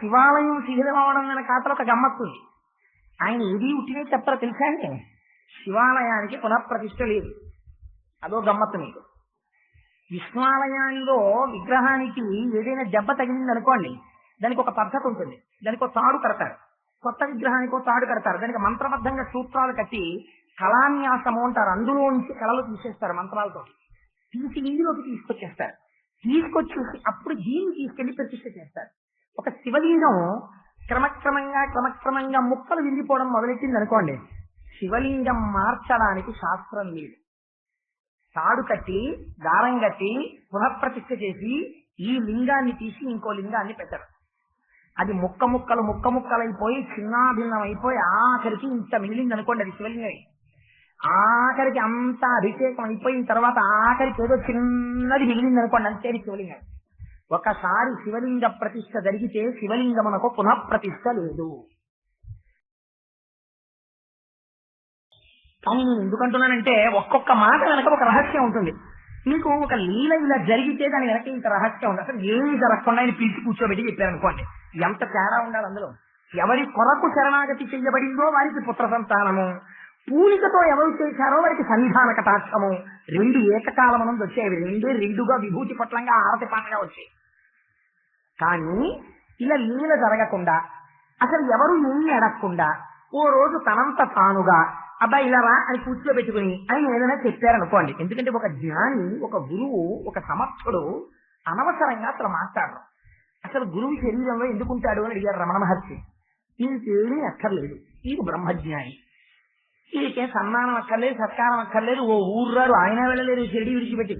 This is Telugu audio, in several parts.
శివాలయం శిథిలం అవడం అనే ఖాతలో ఒక గమ్మత్తుంది. ఆయన ఏది ఉట్టినే చెప్పారో తెలుసా అండి? శివాలయానికి పునఃప్రతిష్ఠ లేదు. అదో గమ్మత్తు మీకు. విష్ణువాలయాల్లో విగ్రహానికి ఏదైనా దెబ్బ తగిలింది అనుకోండి, దానికి ఒక పద్ధతి ఉంటుంది. దానికి ఒక తాడు కడతారు. కొత్త విగ్రహానికి ఒక తాడు కడతారు. దానికి మంత్రబద్ధంగా సూత్రాలు కట్టి కళాన్యాసము అంటారు. అందులో నుంచి కళలు తీసేస్తారు మంత్రాలతో. తీసి ఇందులోకి తీసుకొచ్చేస్తారు. తీసుకొచ్చేసి అప్పుడు దీన్ని తీసుకెళ్లి ప్రతిష్ఠ చేస్తారు. ఒక శివలింగం క్రమక్రమంగా ముక్కలు విరిగిపోవడం మొదలెట్టింది అనుకోండి, శివలింగం మార్చడానికి శాస్త్రం లేదు. తాడు కట్టి దారం కట్టి పునఃప్రతిష్ఠ చేసి ఈ లింగాన్ని తీసి ఇంకో లింగాన్ని పెట్టరు. అది ముక్కలైపోయి చిన్నాభిన్నం అయిపోయి ఆఖరికి ఇంత మిగిలింది అనుకోండి, అది శివలింగం. ఆఖరికి అంతా అభిషేకం అయిపోయిన తర్వాత ఆఖరికి ఏదో చిన్నది మిగిలింది అనుకోండి, అంతేది శివలింగం. ఒకసారి శివలింగ ప్రతిష్ఠ జరిగితే శివలింగమునకు పునఃప్రతిష్ఠ లేదు. కానీ నేను ఎందుకంటున్నానంటే ఒక్కొక్క మాట వెనక ఒక రహస్యం ఉంటుంది. మీకు ఒక లీల ఇలా జరిగితే దాని వెనక ఇంత రహస్యం ఉంది. అసలు ఏమి జరగకుండా ఆయన పిలిచి కూర్చోబెట్టి చెప్పారనుకోండి, ఎంత తేడా ఉండాలి అందులో. ఎవరి కొరకు శరణాగతి చెయ్యబడిందో వారికి పుత్ర సంతానము, పూనికతో ఎవరు చేశారో వారికి సన్నిధాన కటాక్షము, రెండు ఏకకాలమనందు వచ్చేవి. రెండుగా విభూతి పట్లంగా ఆరతి పాటగా వచ్చాయి. కానీ ఇలా లీల జరగకుండా అసలు ఎవరు ఏమీ అడగకుండా ఓ రోజు తనంత తానుగా అబ్బాయి ఇలా రా అని కూర్చోబెట్టుకుని ఆయన ఏదైనా చెప్పారనుకోండి. ఎందుకంటే ఒక జ్ఞాని, ఒక గురువు, ఒక సమర్థుడు అనవసరంగా అసలు మాట్లాడరు. అసలు గురువు శరీరంలో ఎందుకుంటాడు అని అడిగారు రమణ మహర్షి. ఈయనకేమీ అక్కర్లేదు, ఈయన బ్రహ్మజ్ఞాని, ఈయనకే సన్మానం అక్కర్లేదు, సత్కారం అక్కర్లేదు. ఓ ఊర్రారు ఆయన వెళ్ళలేదు షిరిడి విడిచిపెట్టి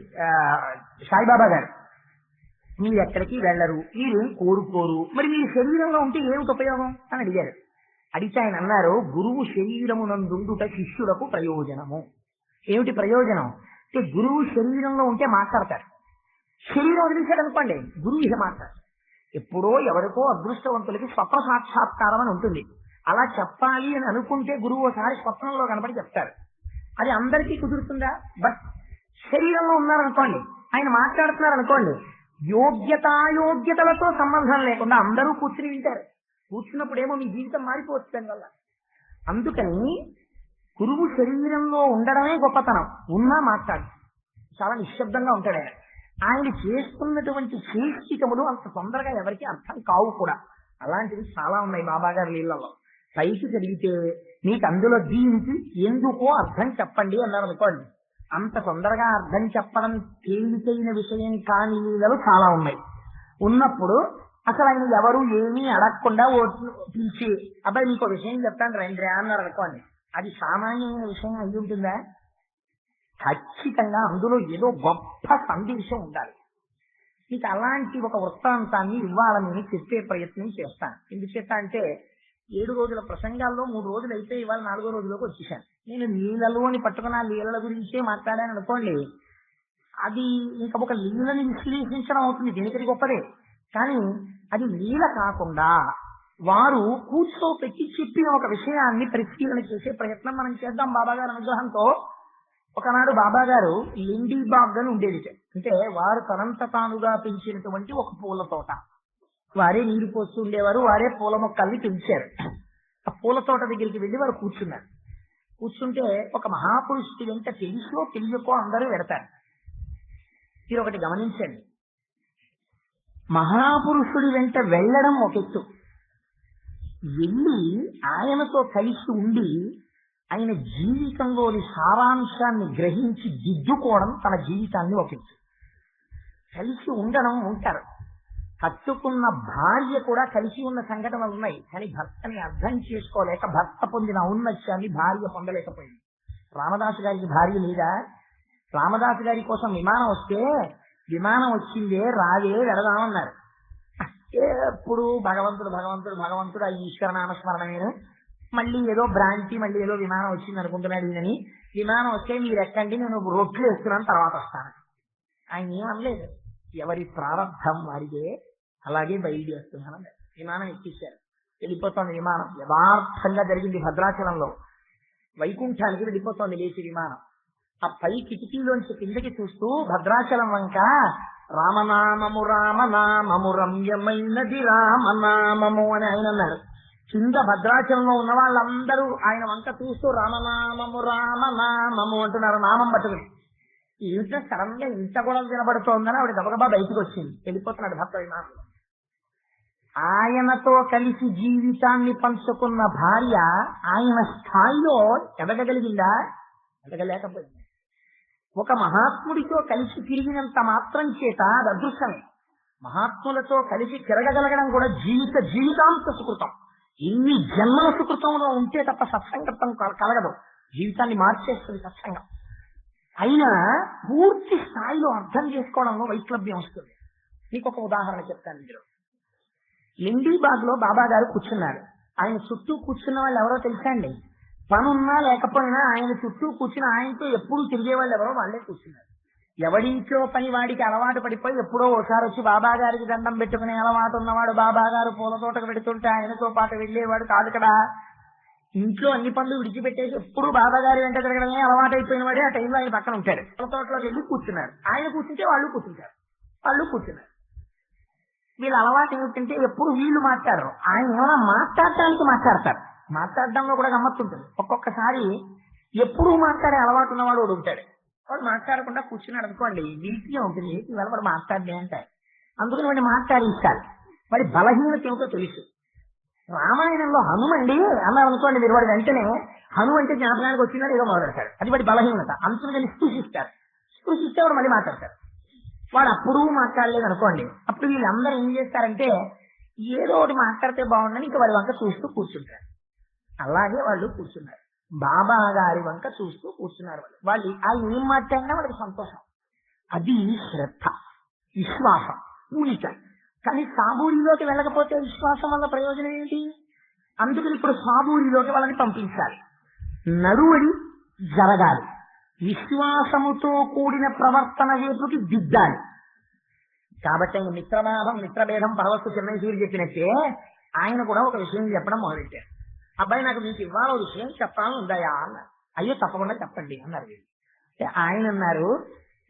సాయిబాబా గారు. మీరు ఎక్కడికి వెళ్ళరు, మీరేం కోరుకోరు, మరి మీరు శరీరంలో ఉంటే ఏమిటి ఉపయోగం అని అడిగారు. అడిగితే ఆయన అన్నారు, గురువు శరీరమునందుండుట శిష్యులకు ప్రయోజనము. ఏమిటి ప్రయోజనం అంటే గురువు శరీరంలో ఉంటే మాట్లాడతారు. శరీరం వదిలేశాడు అనుకోండి, గురువు ఇక మాట్లాడతారు. ఎప్పుడో ఎవరికో అదృష్టవంతులకి స్వప్న సాక్షాత్కారం అని ఉంటుంది. అలా చెప్పాలి అని అనుకుంటే గురువు ఒకసారి స్వప్నంలో కనబడి చెప్తారు. అది అందరికీ కుదురుతుందా? బట్ శరీరంలో ఉన్నారనుకోండి, ఆయన మాట్లాడుతున్నారు అనుకోండి, యోగ్యతాయోగ్యతలతో సంబంధం లేకుండా అందరూ కూర్చుని వింటారు. కూర్చున్నప్పుడేమో మీ జీవితం మారిపోవచ్చు దానివల్ల. అందుకని గురువు శరీరంలో ఉండడమే గొప్పతనం. ఉన్నా మాట్లాడు, చాలా నిశ్శబ్దంగా ఉంటాడు ఆయన. ఆయన చేస్తున్నటువంటి శీర్షికములు అంత తొందరగా ఎవరికి అర్థం కావు కూడా. అలాంటివి చాలా ఉన్నాయి బాబా గారి లీలలో. పైకి చదివితే మీకు అందులో దీనికి ఎందుకో అర్థం చెప్పండి అన్నారు అనుకోండి, అంత తొందరగా అర్థం చెప్పడం తేలికైన విషయం కాని లీలలు చాలా ఉన్నాయి. ఉన్నప్పుడు అసలు ఆయన ఎవరు ఏమీ అడగకుండా పిలిచి అబ్బాయి మీకు విషయం చెప్తాను రండి అన్నారు అనుకోండి, అది సామాన్యమైన విషయం అయి ఉంటుందా? ఖచ్చితంగా అందులో ఏదో గొప్ప సందేశం ఉండాలి. మీకు అలాంటి ఒక వృత్తాంతాన్ని ఇవ్వాలని చెప్పే ప్రయత్నం చేస్తాను. ఎందుచేత అంటే 7 రోజుల ప్రసంగాల్లో 3 రోజులు అయితే ఇవాళ 4వ రోజులోకి వచ్చేసాను. నేను లీలలు అని పట్టుకున్న లీలల గురించే మాట్లాడాను అనుకోండి, అది ఇంకా ఒక లీలని విశ్లేషించడం అవుతుంది, దేనికది గొప్పదే. కానీ అది లీల కాకుండా వారు కూర్చోపెట్టి చెప్పిన ఒక విషయాన్ని పరిశీలన చేసే ప్రయత్నం మనం చేద్దాం బాబాగారి అనుగ్రహంతో. ఒకనాడు బాబాగారు లిండీబాగ్ అని ఉండేది. అంటే వారు తనంత తానుగా పెంచినటువంటి ఒక పూల తోట. వారే నీరు పోస్తూ ఉండేవారు, వారే పూల మొక్కల్ని పెంచారు. ఆ పూల తోట దగ్గరికి వెళ్ళి వారు కూర్చున్నారు. కూర్చుంటే ఒక మహాపురుషుడి వెంట తెలుసో తెలియకో అందరూ వెడతారు. మీరు ఒకటి గమనించండి, మహాపురుషుడి వెంట వెళ్ళడం ఒక ఎత్తు, వెళ్ళి ఆయనతో కలిసి ఉండి ఆయన జీవితంలోని సారాంశాన్ని గ్రహించి దిద్దుకోవడం తన జీవితాన్ని ఒక ఎత్తు. కలిసి ఉండడం ఉంటారు. కట్టుకున్న భార్య కూడా కలిసి ఉన్న సంఘటనలు ఉన్నాయి. కానీ భర్తని అర్థం చేసుకోలేక భర్త పొందిన ఔన్నత్యాన్ని భార్య పొందలేకపోయింది. రామదాసు గారికి భార్య లేదా? రామదాసు గారి కోసం విమానం వస్తే విమానం వచ్చిందే రావే వెళదామన్నారు. ఎప్పుడు భగవంతుడు భగవంతుడు భగవంతుడు ఆ ఈశ్వర నామస్మరణమేను. మళ్ళీ ఏదో భ్రాంతి, మళ్ళీ ఏదో విమానం వచ్చింది అనుకుంటున్నాడు ఈయనని. విమానం వస్తే మీరు ఎక్కండి, నేను రొట్లు వేస్తున్నాను తర్వాత వస్తాను. ఆయన ఏమనలేదు. ఎవరి ప్రారంభం వారిదే, అలాగే బయలుదేరుతున్నాను. విమానం ఎక్కించారు, వెళ్ళిపోతోంది విమానం. యథార్థంగా జరిగింది భద్రాచలంలో. వైకుంఠానికి వెళ్ళిపోతోంది లేచి విమానం. ఆ పై కిటికీలోంచి కిందకి చూస్తూ భద్రాచలం వంక రామనామము రామనామము రమ్యమైనది రామనామము అని ఆయన అన్నారు. కింద భద్రాచలంలో ఉన్న వాళ్ళందరూ ఆయన వంక చూస్తూ రామనామము రామనామము అంటున్నారు నామం పట్టుకుని. ఇంత సడన్ గా ఇంత కూడా వినబడుతోందని ఆవిడ గబగబా బయటకు వచ్చింది. వెళ్ళిపోతున్నాడు భర్త విమానంలో. ఆయనతో కలిసి జీవితాన్ని పంచుకున్న భార్య ఆయన స్థాయిలో ఎదగగలిగిందా? ఎదగలేకపోయింది. ఒక మహాత్ముడితో కలిసి తిరిగినంత మాత్రం చేత అది అదృష్టమే. మహాత్ములతో కలిసి తిరగగలగడం కూడా జీవితాంత సుకృతం. ఇన్ని జన్మల సుకృతంలో ఉంటే తప్ప సత్సంగత్వం కలగదు. జీవితాన్ని మార్చేస్తుంది సత్సంగం. అయినా పూర్తి స్థాయిలో అర్థం చేసుకోవడంలో వైక్లభ్యం వస్తుంది. మీకు ఒక ఉదాహరణ చెప్తాను. ఇందులో లిండీబాగ్ లో బాబా గారు కూర్చున్నారు. ఆయన చుట్టూ కూర్చున్న వాళ్ళు ఎవరో తెలుసా అండి? పనున్నా లేకపోయినా ఆయన చుట్టూ కూర్చుని ఆయనతో ఎప్పుడు తిరిగే వాళ్ళు ఎవరో వాళ్ళే కూర్చున్నారు. ఎవడింట్లో పని వాడికి అలవాటు పడిపోయి ఎప్పుడో ఒకసారి వచ్చి బాబా గారికి దండం పెట్టుకునే అలవాటు ఉన్నవాడు బాబా గారు పూల తోటకు పెడుతుంటే ఆయనతో పాటు వెళ్ళేవాడు కాదు కదా. ఇంట్లో అన్ని పనులు విడిచిపెట్టేసి ఎప్పుడు బాబా గారి వెంట తిరగడమే అలవాటు అయిపోయిన వాడే ఆ టైంలో ఆయన పక్కన ఉంటాడు. పూల తోటలోకి వెళ్ళి కూర్చున్నారు. ఆయన కూర్చుంటే వాళ్ళు కూర్చుంటారు, వాళ్ళు కూర్చున్నారు. వీళ్ళ అలవాటు ఏమిటంటే ఎప్పుడు వీళ్ళు మాట్లాడరు, ఆయన ఏమైనా మాట్లాడటానికి మాట్లాడతారు. మాట్లాడడంలో కూడా గమ్మత్తుంటుంది. ఒక్కొక్కసారి ఎప్పుడు మాట్లాడే అలవాటు ఉన్నవాడు వాడు ఉంటాడు. వాడు మాట్లాడకుండా కూర్చున్నాడు అనుకోండి, వీటిగా ఉంటుంది. ఇవాళ వాడు మాట్లాడలే అంటారు. అందుకని వాడిని మాట్లాడించాలి. వాడి బలహీనత ఏమిటో తెలుసు. రామాయణంలో హనుమండి అన్నారు అనుకోండి, మీరు వాడు వెంటనే హను అంటే జ్ఞాపకానికి వచ్చిందని ఏదో మొదలెడతారు. అది వాడి బలహీనత. అందుకని స్పృశిస్తారు. స్పృశిస్తే వాడు మళ్ళీ మాట్లాడతారు. వాడు అప్పుడు మాట్లాడలేదు అనుకోండి, అప్పుడు వీళ్ళందరూ ఏం చేస్తారంటే ఏదో ఒకటి మాట్లాడితే బాగుండని ఇంకా వాడి వంక చూస్తూ కూర్చుంటారు. అలాగే వాళ్ళు కూర్చున్నారు. బాబా గారి వంక చూస్తూ కూర్చున్నారు. వాళ్ళు ఆయన ఏం మాట్లాడినా వాళ్ళకి సంతోషం. అది శ్రద్ధ, విశ్వాసం, పూనిక. కానీ సాబూరిలోకి వెళ్ళకపోతే విశ్వాసం వల్ల ప్రయోజనం ఏంటి? అందుకని ఇప్పుడు సాబూరిలోకి వాళ్ళని పంపించాలి. నడువడి జరగాలి. విశ్వాసముతో కూడిన ప్రవర్తన వైపుకి దిద్దాలి. కాబట్టి ఆయన మిత్రనాభం మిత్రభేదం పరవస్తు చిన్నసూరి చెప్పినట్టే ఆయన కూడా ఒక విషయం చెప్పడం మొదలెట్టారు. అబ్బాయి నాకు మీకు ఇవాళ ఒక విషయం చెప్పాలని ఉందాయా అన్నారు. అయ్యో తప్పకుండా చెప్పండి అన్నారు. ఆయన అన్నారు,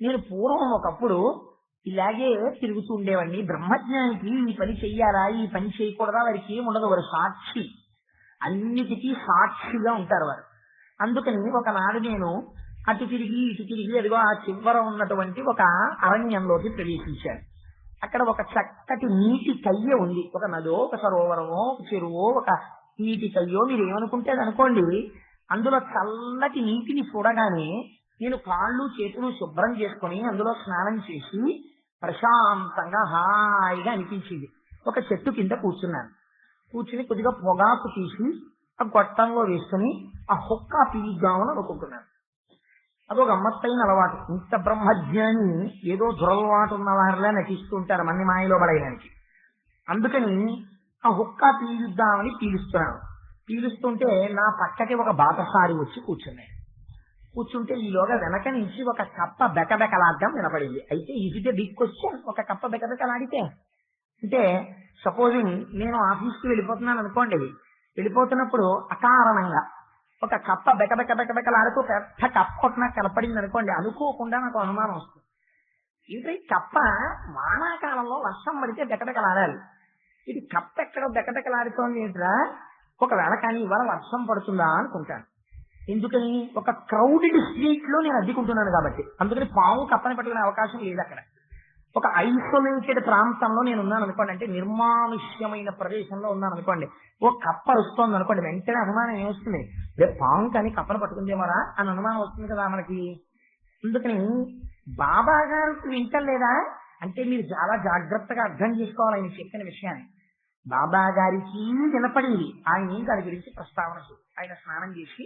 నేను పూర్వం ఒకప్పుడు ఇలాగే తిరుగుతూ ఉండేవాడిని. బ్రహ్మజ్ఞానికి ఈ పని చెయ్యాలా ఈ పని చేయకూడదా వారికి ఏం ఉండదు. వారు సాక్షి, అన్నిటికీ సాక్షిగా ఉంటారు వారు. అందుకని ఒకనాడు నేను అటు తిరిగి ఇటు తిరిగి అదిగో ఆ చివర ఉన్నటువంటి ఒక అరణ్యంలోకి ప్రవేశించాను. అక్కడ ఒక చక్కటి నీటి కయ్య ఉంది. ఒక నదో, ఒక సరోవరమో, ఒక చెరువో, ఒక నీటి కయ్యో మీరు ఏమనుకుంటే అనుకోండి. అందులో చల్లటి నీటిని చూడగానే నేను కాళ్ళు చేతులు శుభ్రం చేసుకుని అందులో స్నానం చేసి ప్రశాంతంగా హాయిగా అనిపించింది. ఒక చెట్టు కింద కూర్చున్నాను. కూర్చుని కొద్దిగా పొగాకు తీసి ఆ గొట్టంలో వేసుకుని ఆ హొక్కా పీలిద్దామని అనుకుంటున్నాను. అదొక గమ్మత్తైన అలవాటు. ఇంత బ్రహ్మజ్ఞాని ఏదో దురలవాటు ఉన్న వారిలా నటిస్తుంటారు మన్ని మాయలో పడేయడానికి. అందుకని ఆ హుక్కా పీలుద్దామని పీలుస్తున్నాను. పీలుస్తుంటే నా పక్కకి ఒక బాటసారి వచ్చి కూర్చున్నాయి. కూర్చుంటే ఈలోగా వెనక నుంచి ఒక కప్ప బెకబెకలాడడం వినపడింది. అయితే ఇది బిగ్ క్వశ్చన్, ఒక కప్ప బెకబెకలాడితే అంటే సపోజింగ్ నేను ఆఫీస్కి వెళ్ళిపోతున్నాను అనుకోండి. వెళ్ళిపోతున్నప్పుడు అకారణంగా ఒక కప్ప బెకబెకలాడుతూ పెద్ద కప్ప నాకు కనపడింది అనుకోండి. అనుకోకుండా నాకు అనుమానం వస్తుంది. ఇంకా ఈ కప్ప వానాకాలంలో వర్షం పడితే బెకబెకలాడాలి. ఇది కప్ప ఎక్కడో బెకబెకలాడుతోంది ఏంట్రా, ఒకవేళ కానీ ఇవాళ వర్షం పడుతుందా అనుకుంటాను. ఎందుకని? ఒక క్రౌడెడ్ స్ట్రీట్ లో నేను అడ్డుకుంటున్నాను కాబట్టి. అందుకని పాము కప్పని పట్టుకునే అవకాశం లేదు అక్కడ. ఒక ఐసోలేటెడ్ ప్రాంతంలో నేను ఉన్నాను అనుకోండి, అంటే నిర్మానుష్యమైన ప్రదేశంలో ఉన్నాను అనుకోండి. ఓ కప్ప వస్తోంది అనుకోండి, వెంటనే అనుమానం ఏమొస్తుంది? రేపు పాము కానీ కప్పను పట్టుకుందేమరా అని అనుమానం వస్తుంది కదా మనకి. అందుకని బాబా గారికి వింటలేదా అంటే మీరు చాలా జాగ్రత్తగా అర్థం చేసుకోవాలి ఆయన చెప్పిన విషయాన్ని. బాబా గారికి వినపడింది. ఆయన దాని గురించి ప్రస్తావన ఆయన స్నానం చేసి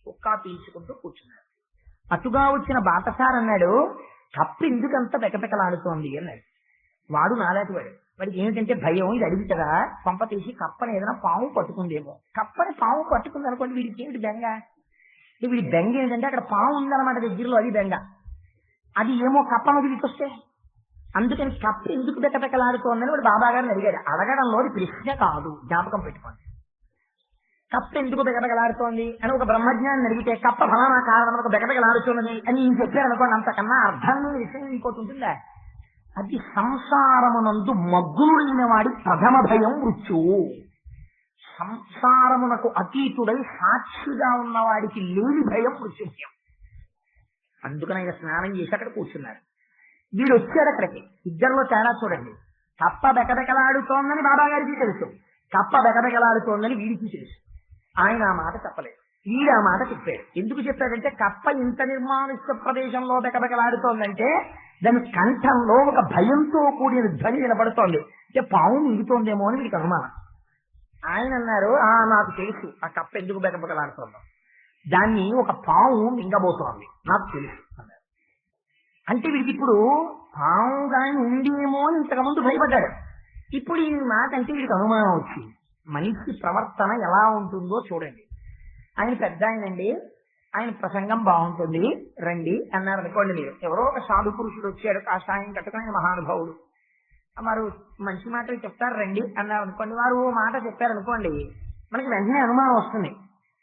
ఒక్కా పీల్చుకుంటూ కూర్చున్నాడు. అటుగా వచ్చిన బాటసార్ అన్నాడు, కప్ప ఎందుకంత బెకబెకలాడుతోంది అన్నాడు. వాడు నాలాంటి వాడు. వాడికి ఏమిటంటే భయం. ఇది అడిగి కదా పంప తీసి కప్పని ఏదైనా పాము పట్టుకుందేమో. కప్పని పాము పట్టుకుంది అనుకోండి, వీడికి ఏమిటి బెంగ? వీడి బెంగ ఏంటంటే అక్కడ పాము ఉందన్నమాట దగ్గరలో, అది బెంగ. అది ఏమో కప్పను వదిలికొస్తే. అందుకని కప్ప ఎందుకు బెకబెకలాడుతోందని వాడు బాబా గారిని అడిగాడు. అడగడంలో ప్రశ్న కాదు, జ్ఞాపకం పెట్టుకోండి. కప్ప ఎందుకు బెకబెకలాడుతోంది అని ఒక బ్రహ్మజ్ఞాన్ని అడిగితే కప్ప ఫలానా కారణం బెకబెకలాడుతున్నది అని నేను చెప్పాను అనుకోండి. అంతకన్నా అర్థం లేని విషయం ఇంకోటి ఉంటుందా? అది సంసారమునందు మగ్గులైన వాడి ప్రథమ భయం మృత్యువు. సంసారమునకు అతీతుడై సాక్షిగా ఉన్నవాడికి లేని భయం మృత్యుభయం. అందుకని ఆయన స్నానం చేసి అక్కడ కూర్చున్నారు. వీడు వచ్చాడు అక్కడికి. ఇద్దరిలో తేడా చూడండి. కప్ప బెకబెకలాడుతోందని బాబాగారికి తెలుసు, కప్ప బెకబెకలాడుతోందని వీడికి తెలుసు. ఆయన ఆ మాట చెప్పలేదు, వీడు ఆ మాట చెప్పాడు. ఎందుకు చెప్పాడంటే కప్ప ఇంత నిర్మానుష్య ప్రదేశంలో బెకబెకలాడుతోందంటే దాని కంఠంలో ఒక భయంతో కూడిన ధ్వని వినపడుతోంది. అంటే పాము మిగుతోందేమో అని వీడికి అనుమానం. ఆయన అన్నారు, నాకు తెలుసు ఆ కప్ప ఎందుకు బెకబెకలాడుతోందో, దాన్ని ఒక పాము మింగబోతోంది, నాకు తెలుసు అన్నారు. అంటే వీడికి ఇప్పుడు పాము కానీ ఉందేమో అని ఇంతకుముందు భయపడ్డాడు. ఇప్పుడు ఈ మాట అంటే వీడికి అనుమానం వచ్చింది. మనిషి ప్రవర్తన ఎలా ఉంటుందో చూడండి. ఆయన పెద్ద ఆయనండి, ఆయన ప్రసంగం బాగుంటుంది రండి అన్నారు అనుకోండి. మీరు ఎవరో ఒక సాధు పురుషుడు వచ్చాడు, కాషాయం కట్టుకుని ఆయన మహానుభావుడు, వారు మంచి మాటలు చెప్తారు రండి అన్నారు అనుకోండి. వారు ఓ మాట చెప్పారనుకోండి, మనకి వెంటనే అనుమానం వస్తుంది.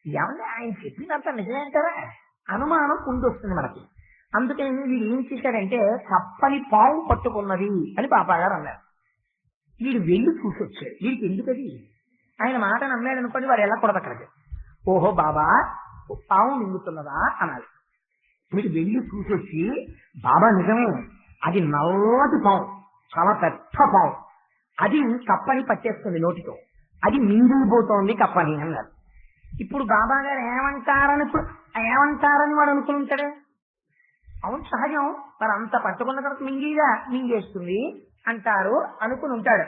ఏమంటే ఆయన చెప్పినంత నిజమే అంటారా, అనుమానం ముందు వస్తుంది మనకి. అందుకని వీడు ఏం చేశాడంటే కప్పని పాము పట్టుకున్నది అని పాపాగారు అన్నారు. వీడు వెళ్ళి చూసి వచ్చాడు. వీడికి ఎందుకది ఆయన మాట నమ్మాడు అనుకోండి, వాడు ఎలా కొడదు అక్కడికి. ఓహో బాబా పాము మింగుతున్నదా అనాలి. వీడు వెళ్ళి చూసి వచ్చి బాబా నిజమే, అది నల్లటి పాము, చాలా పెద్ద పాము, అది కప్పని పట్టేస్తుంది నోటితో, అది మింగిపోతోంది కప్పని అన్నారు. ఇప్పుడు బాబా గారు ఏమంటారని వాడు అనుకుని ఉంటాడు. అవును సహజం, మరి అంత పట్టుకున్న తర్వాత మింగేస్తుంది అంటారు అనుకుని ఉంటాడు.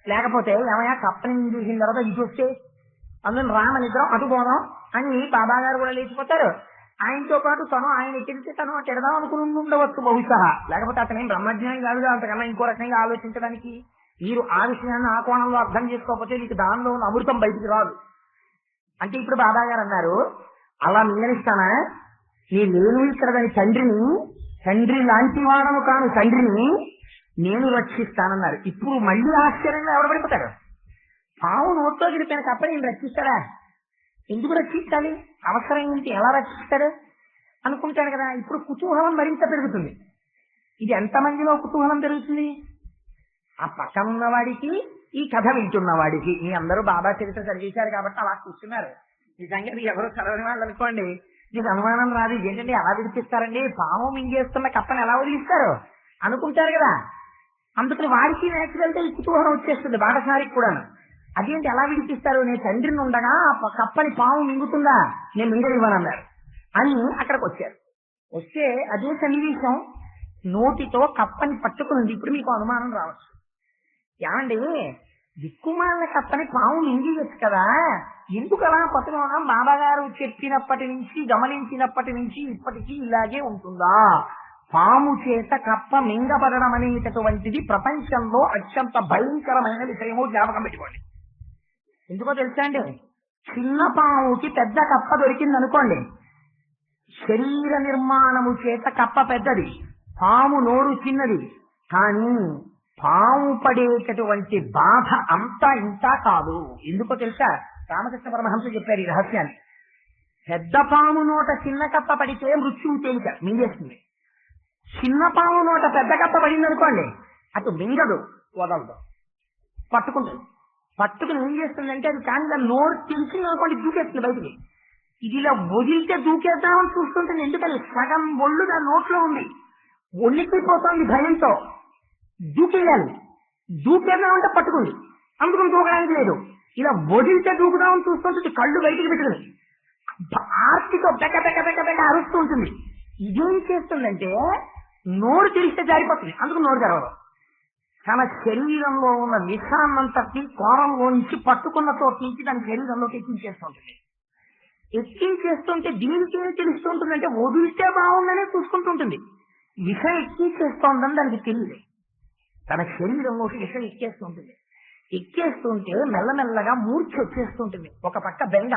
లేకపోతే ఏమయ్యా కప్పని మింగేసిన తర్వాత ఇటు వస్తే అందులో రామనిద్రం అటు పోదాం అని బాబా గారు కూడా లేచిపోతారు. ఆయనతో పాటు ఆయన తెలిసి తను తిడదాం అనుకుని ఉండవచ్చు బహుశా. లేకపోతే అతనేం బ్రహ్మజ్ఞానం కాదుగా, అంతకన్నా ఇంకో రకంగా ఆలోచించడానికి. మీరు ఆ విషయాన్ని ఆ కోణంలో అర్థం చేసుకోకపోతే నీకు దానిలో ఉన్న అమృతం బయటికి రాదు. అంటే ఇప్పుడు బాబా గారు అన్నారు, అలా మింగనిస్తానా, నేను ఇక్కడ దాని తండ్రి లాంటి వాడను కాను, తండ్రిని నేను రక్షిస్తానన్నారు. ఇప్పుడు మళ్ళీ ఆశ్చర్యంగా ఎవరు పడిపోతాడు. పావు నోట్లో గడిపిన కప్ప నేను రక్షిస్తాడా, ఎందుకు రక్షించాలి, అవసరం ఏంటి, ఎలా రక్షిస్తాడు అనుకుంటాడు కదా. ఇప్పుడు కుతూహలం మరింత పెరుగుతుంది. ఇది ఎంతమందిలో కుతూహలం పెరుగుతుంది, ఆ పక్కన ఉన్నవాడికి, ఈ కథ వింటున్నవాడికి. మీ అందరూ బాబా చరిత్ర చదివేశారు కాబట్టి అలా కూర్చున్నారు. నిజంగా మీరు ఎవరు చదవని వాళ్ళు అనుకోండి, మీకు అనుమానం రాదు. ఏంటంటే ఎలా విడిపిస్తారండి, పాము మింగేస్తున్న కప్పని ఎలా వదిలిస్తారు అనుకుంటారు కదా. అందుకని వాడికి నేచురల్గా ఈ కుతూహలం వచ్చేస్తుంది, బాటసారికి కూడా. అదేంటి ఎలా విడిపిస్తారు, నేను తండ్రిని ఉండగా కప్పని పాము మింగుతుందా, నేను మింగనివ్వనన్నారు అని అక్కడికి వచ్చారు. వస్తే అదే సన్నివేశం, నోటితో కప్పని పట్టుకుని. ఇప్పుడు మీకు అనుమానం రావచ్చు, ఏమండి దిక్కుమాల కప్పని పాము మింగియచ్చు కదా, ఎందుకు అలా పట్టుకున్నాం, బాబా గారు చెప్పినప్పటి నుంచి గమనించినప్పటి నుంచి ఇప్పటికీ ఇలాగే ఉంటుందా, పాము చేత కప్ప మింగబడడం అనేటటువంటిది ప్రపంచంలో అత్యంత భయంకరమైన విషయమో జ్ఞాపకం పెట్టుకోండి. ఎందుకో తెలుసా అండి, చిన్న పాముకి పెద్ద కప్ప దొరికింది అనుకోండి, శరీర నిర్మాణము చేత కప్ప పెద్దది, పాము నోరు చిన్నది, కానీ పాము పడేటటువంటి బాధ అంతా ఇంత కాదు. ఎందుకో తెలుసా, రామకృష్ణ పరమహంస చెప్పారు ఈ రహస్యాన్ని. పెద్ద పాము నోట చిన్న కప్ప పడితే మృత్యువు తేలిక, మింగేస్తుంది. చిన్న పాము నోట పెద్ద కప్ప పడింది అనుకోండి, అటు మింగదు, వదలదు, పట్టుకుంటుంది. పట్టుకుని ఏం చేస్తుందంటే అది కానీ దాని నోరు తెలిసింది అనుకోండి, దూకేస్తుంది బయటికి. ఇది ఇలా వదిలితే దూకేద్దామని చూస్తుంటుంది. ఎందుకని సగం ఒళ్ళు దాని నోట్లో ఉంది, ఒళ్ళిపోతుంది భయంతో. దూకేయాలి, దూకేద్దామంటే పట్టుకుంది, అందుకని దూకడానికి లేదు. ఇలా వదిలితే దూకుదామని చూస్తుంటుంది, కళ్ళు బయటికి పెట్టుకుని ఆర్తితో బెక బెక బెక బెక అరుస్తూ ఉంటుంది. ఇదేం చేస్తుందంటే నోరు తెరిస్తే జారిపోతుంది, అందుకు నోరు తెరవదు. తన శరీరంలో ఉన్న విషాన్నంతటి కోరంలో నుంచి పట్టుకున్న చోటు నుంచి దాని శరీరంలోకి ఎక్కించేస్తుంటుంది. ఎక్కించేస్తుంటే దీనికి ఏం తెలుస్తుంటుందంటే వదిలితే బాగుందనే చూసుకుంటుంటుంది. విషం ఎక్కించేస్తోందని దానికి తెలియదు. తన శరీరంలోకి విషం ఎక్కేస్తుంటుంది. ఎక్కేస్తుంటే మెల్లమెల్లగా మూర్ఛ వచ్చేస్తుంటుంది. ఒక పక్క బెంగ,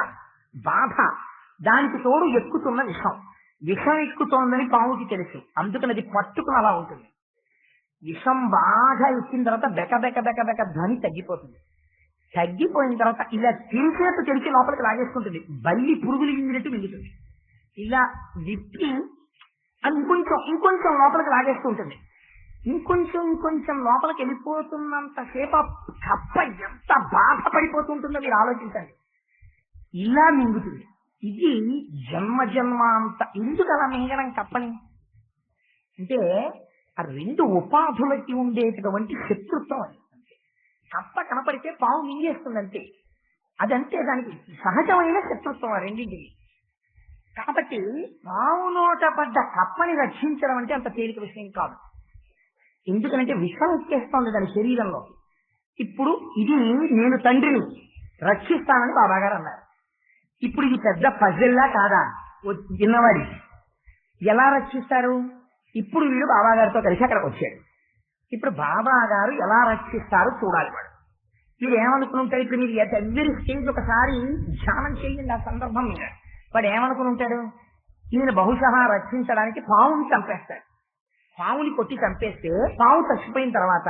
బాధ, దానికి తోడు ఎక్కుతున్న విషం. విషం ఎక్కుతోందని పాముకి తెలుసు, అందుకని అది పట్టుకుని అలా ఉంటుంది. విషం బాగా ఎక్కిన తర్వాత బెక బెక బెక బెక ధ్వని తగ్గిపోతుంది. తగ్గిపోయిన తర్వాత ఇలా తెలిసేట్టు తెలిసి లోపలికి లాగేసుకుంటుంది. బల్లి పురుగులు మింగినట్టు మింగుతుంది. ఇలా విప్పి అది ఇంకొంచెం లోపలికి లాగేస్తూ ఉంటుంది. ఇంకొంచెం ఇంకొంచెం లోపలికి వెళ్ళిపోతున్నంతసేపు ఆ కప్ప ఎంత బాధపడిపోతుంటుందో మీరు ఆలోచించండి. ఇలా మింగుతుంది. ఇది జన్మ జన్మాంత ఎందుకు అలా మింగడం కప్పని అంటే ఆ రెండు ఉపాధులకి ఉండేటటువంటి శత్రుత్వం అది. కప్ప కనపడితే పాము మింగేస్తుంది అంతే. అదంతే, దానికి సహజమైన శత్రుత్వం ఆ రెండింటికి. కాబట్టి పాము నోట పడ్డ కప్పని రక్షించడం అంటే అంత తేలిక విషయం కాదు. ఎందుకంటే విషం ఎక్కేస్తోంది దాని శరీరంలో. ఇప్పుడు ఇది నేను తండ్రిని రక్షిస్తానని బాబాగారు అన్నారు. ఇప్పుడు ఇది పెద్ద పజిల్లా కాదా చిన్నవాడి? ఎలా రక్షిస్తారు? ఇప్పుడు వీడు బాబాగారితో కలిసి అక్కడికి వచ్చాడు. ఇప్పుడు బాబాగారు ఎలా రక్షిస్తారో చూడాలి. వాడు వీడు ఏమనుకుని ఉంటాడు? ఇప్పుడు మీరు ఎవ్రీ స్టేజ్ ఒకసారి ధ్యానం చేయండి ఆ సందర్భం మీద. వాడు ఏమనుకుని ఉంటాడు? ఈయన బహుశా రక్షించడానికి పావుని చంపేస్తాడు. పావుని కొట్టి చంపేస్తే పావు చచ్చిపోయిన తర్వాత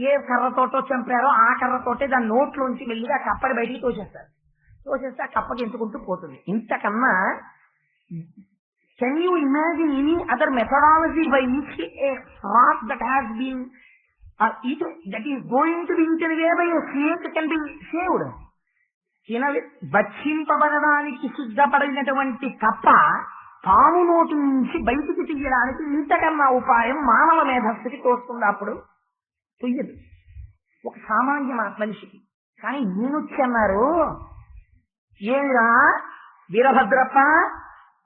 ఏ కర్రతోటో చంపారో ఆ కర్రతోటే దాని నోట్లోంచి వెళ్ళి ఆ కప్పని బయటికి తోసేస్తారు. తోసేస్తే ఆ కప్పకి ఎంచుకుంటూ పోతుంది. ఇంతకన్నా can you imagine any other methodology by which a frog that has been that is going to be eaten away by a snake can be saved? భక్షింపబడడానికి సిద్ధపడినటువంటి కప్ప పాము నోటి నుంచి బయటికి తీయడానికి ఇంతకన్నా ఉపాయం మానవ మేధస్సుకి తోస్తుంది. అప్పుడు తొయ్యదు ఒక సామాన్య మనిషికి. కానీ ఈయనొచ్చి అన్నారు, ఏమిరా వీరభద్రప్ప,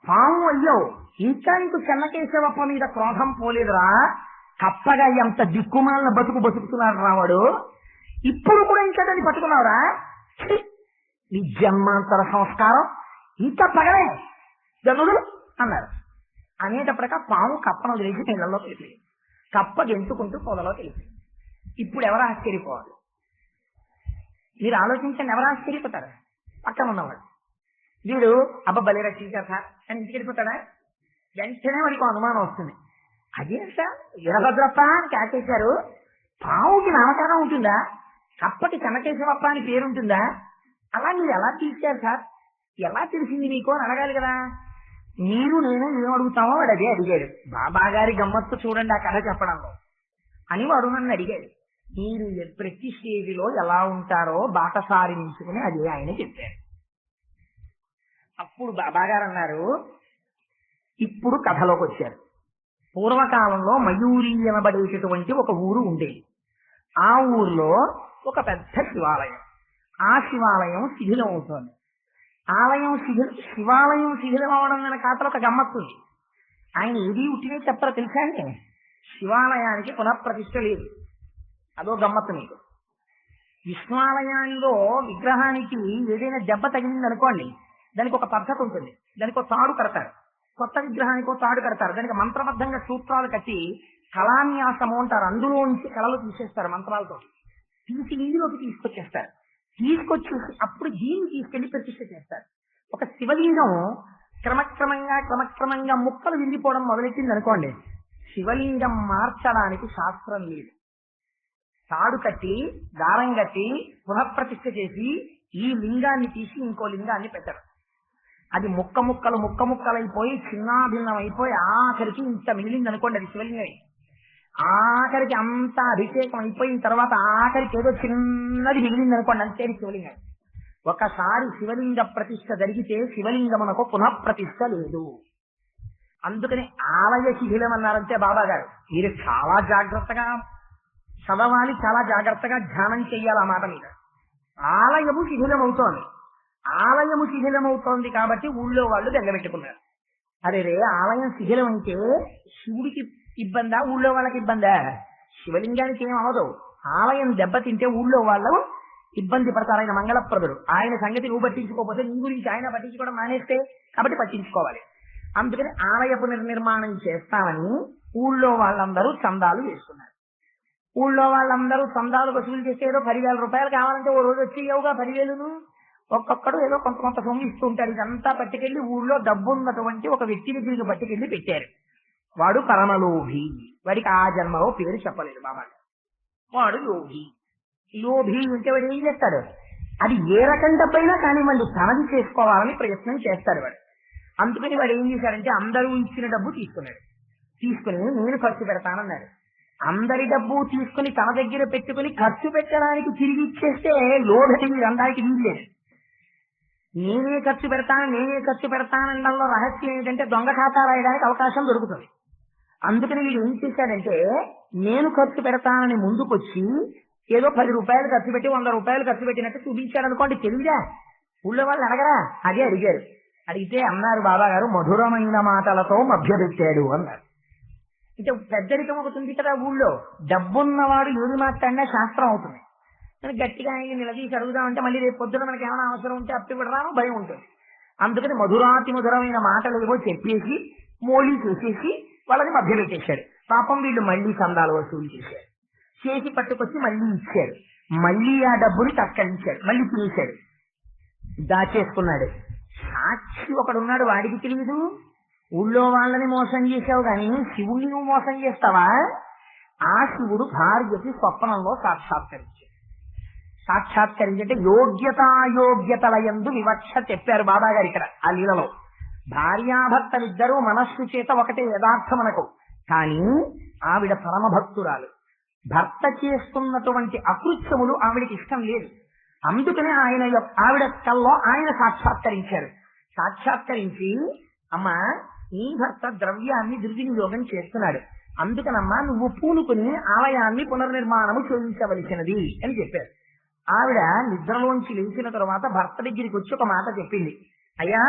పాము అయ్యావు, ఇంకా నీకు చెన్నకేశవప్ప మీద క్రోధం పోలేదురా? కప్పగా ఎంత దిక్కుమాలిన బతుకుతున్నాడు రావాడు, ఇప్పుడు కూడా ఇంకా దాన్ని పట్టుకున్నావురా? నీ జన్మాంతర సంస్కారం ఇంత పగలే జనులు అన్నారు. అనేటప్పటికా పాము కప్పను వదిలేసి నీళ్ళలో తెలిపింది. కప్ప గెంతుకుంటూ పొదలో తెలిపింది. ఇప్పుడు ఎవరు ఆశ్చర్యపోవాలి? మీరు ఆలోచించండి, ఎవరు ఆశ్చర్యపోతారు? పక్కన ఉన్నవాడు. వీడు అబ్బబ్బలే రక్షించారు సార్ అని ఇంటికి వెళ్ళిపోతాడా? వెంటనే వాడికి అనుమానం వస్తుంది. అదే సార్ వీరభద్రప్ప అని కాకేశారు, పావుకి నామకరణం ఉంటుందా? కప్పకి చెన్నకేశవప్ప అని పేరుంటుందా? అలా మీరు ఎలా తీర్చారు సార్? ఎలా తెలిసింది మీకు అని అడగాలి కదా. మీరు నేను ఏం అడుగుతామో వాడు అదే అడిగాడు. బాబా గారి గమ్మత్తు చూడండి ఆ కథ చెప్పడంలో అని వాడు నన్ను అడిగాడు. మీరు ప్రతి స్టేజిలో ఎలా ఉంటారో బాటసారి నించుకుని అదే ఆయన చెప్పారు. అప్పుడు బాబా గారు అన్నారు, ఇప్పుడు కథలోకి వచ్చారు. పూర్వకాలంలో మయూరి అనబడేటటువంటి ఒక ఊరు ఉండేది. ఆ ఊర్లో ఒక పెద్ద శివాలయం. ఆ శివాలయం శిథిలం అవుతోంది. శివాలయం శిథిలం అవడం అనే ఖాతాలో ఒక గమ్మత్తుంది. ఆయన ఏది ఉట్టినే చెప్పారో తెలుసా అండి? శివాలయానికి పునఃప్రతిష్ఠ లేదు. అదో గమ్మత్తు మీకు. విష్ణువాలయాల్లో విగ్రహానికి ఏదైనా దెబ్బ తగిలింది అనుకోండి, దానికి ఒక పద్ధతి ఉంటుంది. దానికి ఒక తాడు కడతారు. కొత్త విగ్రహానికి ఒక తాడు కడతారు. దానికి మంత్రబద్ధంగా సూత్రాలు కట్టి కళాన్యాసము అంటారు. అందులోంచి కళలు తీసేస్తారు మంత్రాలతో. తీసి ఇందులోకి తీసుకొచ్చేస్తారు. తీసుకొచ్చి అప్పుడు దీన్ని తీసుకెళ్లి ప్రతిష్ఠ చేస్తారు. ఒక శివలింగం క్రమక్రమంగా ముక్కలు విరిగిపోవడం మొదలెట్టింది అనుకోండి, శివలింగం మార్చడానికి శాస్త్రం లేదు. తాడు కట్టి దారం కట్టి పునఃప్రతిష్ఠ చేసి ఈ లింగాన్ని తీసి ఇంకో లింగాన్ని పెట్టరు. అది ముక్కలైపోయి చిన్నాభిన్నం అయిపోయి ఆఖరికి ఇంత మిగిలింది అనుకోండి, అది శివలింగమే. ఆఖరికి అంతా అభిషేకం అయిపోయిన తర్వాత ఆఖరికి ఏదో చిన్నది మిగిలింది అనుకోండి, అంతే శివలింగం. ఒకసారి శివలింగ ప్రతిష్ఠ జరిగితే శివలింగమునకు పునఃప్రతిష్ఠ లేదు. అందుకని ఆలయ శిథిలం అన్నారంటే బాబా గారు మీరు చాలా జాగ్రత్తగా చదవాలి, చాలా జాగ్రత్తగా ధ్యానం చెయ్యాలి ఆ మాట మీద. ఆలయము శిథిలం అవుతోంది కాబట్టి ఊళ్ళో వాళ్ళు బెంగపెట్టుకున్నారు. అరే ఆలయం శిథిలం అంటే శివుడికి ఇబ్బందా, ఊళ్ళో వాళ్ళకి ఇబ్బందా? శివలింగానికి ఏం అవదు. ఆలయం దెబ్బతింటే ఊళ్ళో వాళ్ళు ఇబ్బంది పడతారు. ఆయన మంగళప్రదుడు, ఆయన సంగతి నువ్వు పట్టించుకోకపోతే నీ గురించి ఆయన పట్టించుకోవడం మానేస్తే, కాబట్టి పట్టించుకోవాలి. అందుకని ఆలయ పునర్నిర్మాణం చేస్తామని ఊళ్ళో వాళ్ళందరూ చందాలు వేసుకున్నారు. ఊళ్ళో వాళ్ళందరూ చందాలు వసూలు చేస్తే ఏదో 10,000 రూపాయలు కావాలంటే ఓ రోజు వచ్చి ఇవ్వగా 10,000 ఒక్కొక్కడు ఏదో కొంత సొమ్ము ఇస్తూ ఉంటాడు. ఇదంతా పట్టుకెళ్లి ఊళ్ళో డబ్బు ఉన్నటువంటి ఒక వ్యక్తి దగ్గరికి పట్టుకెళ్లి పెట్టారు. వాడు పరమలోభి. వాడికి ఆ జన్మలో పేరు చెప్పలేదు బాబా. వాడు లోభి అంటే వాడు ఏం చేస్తాడు? అది ఏ రకం డబ్బైనా కానివ్వండి తనది చేసుకోవాలని ప్రయత్నం చేస్తాడు వాడు. అందుకని వాడు ఏం చేశాడంటే అందరూ ఇచ్చిన డబ్బు తీసుకుని నేను ఖర్చు పెడతానన్నాడు. అందరి డబ్బు తీసుకుని తన దగ్గర పెట్టుకుని ఖర్చు పెట్టడానికి తిరిగి ఇచ్చేస్తే లోభటి అందరికి వీల్లేదు. నేనే ఖర్చు పెడతానడంలో రహస్యం ఏంటంటే దొంగ ఖాతా రాయడానికి అవకాశం దొరుకుతుంది. అందుకని వీడు ఏం చేశాడంటే నేను ఖర్చు పెడతానని ముందుకొచ్చి ఏదో 10 రూపాయలు ఖర్చు పెట్టి 100 రూపాయలు ఖర్చు పెట్టినట్టు చూపించాడు అనుకోండి. తెలివిగా ఊళ్ళో వాళ్ళు అడగరా? అదే అడిగారు. అడిగితే అన్నారు బాబా గారు మధురమైన మాటలతో మభ్యపెట్టాడు అన్నారు. అంటే పెద్దరికం ఒకటి ఉంది కదా ఊళ్ళో, డబ్బున్నవాడు ఏది మాట్లాడినా శాస్త్రం అవుతుంది. కానీ గట్టిగా ఆయన నిలదీసి అడుగుదామంటే మళ్ళీ రేపు పొద్దున మనకి ఏమైనా అవసరం ఉంటే అప్పి పెడరాను భయం ఉంటుంది. అందుకని మధురాతి మధురమైన మాటలు ఏవో చెప్పేసి మోళీ చేసేసి వాళ్ళని మభ్యపెట్టేశాడు. పాపం వీళ్ళు మళ్ళీ చందాలు వసూలు చేశారు. చేసి పట్టుకొచ్చి మళ్ళీ ఇచ్చారు. మళ్ళీ ఆ డబ్బుని తస్కరించాడు. మళ్ళీ తీశాడు, దాచేసుకున్నాడు. సాక్షి ఒకడున్నాడు, వాడికి తెలియదు. ఊళ్ళో వాళ్ళని మోసం చేశావు కానీ శివుణ్ణి నువ్వు మోసం చేస్తావా? ఆ శివుడు భార్యకి స్వప్నంలో సాక్షాత్కరించంటే యోగ్యతాయోగ్యతల యందు వివక్ష చెప్పారు బాబా గారు ఇక్కడ ఆ లీలలో. భార్యాభర్తలిద్దరూ మనస్సు చేత ఒకటే యథార్థమనకు, కానీ ఆవిడ పరమ భక్తురాలు. భర్త చేస్తున్నటువంటి అకృత్యములు ఆవిడకి ఇష్టం లేదు. అందుకనే ఆవిడ కల్లో ఆయన సాక్షాత్కరించారు. సాక్షాత్కరించి అమ్మా నీ భర్త ద్రవ్యాన్ని దుర్వినియోగం చేస్తున్నాడు, అందుకనమ్మా నువ్వు పూనుకుని ఆలయాన్ని పునర్నిర్మాణము చేయించవలసినది అని చెప్పారు. ఆవిడ నిద్రలోంచి లేచిన తర్వాత భర్త దగ్గరికి వచ్చి ఒక మాట చెప్పింది. అయ్యా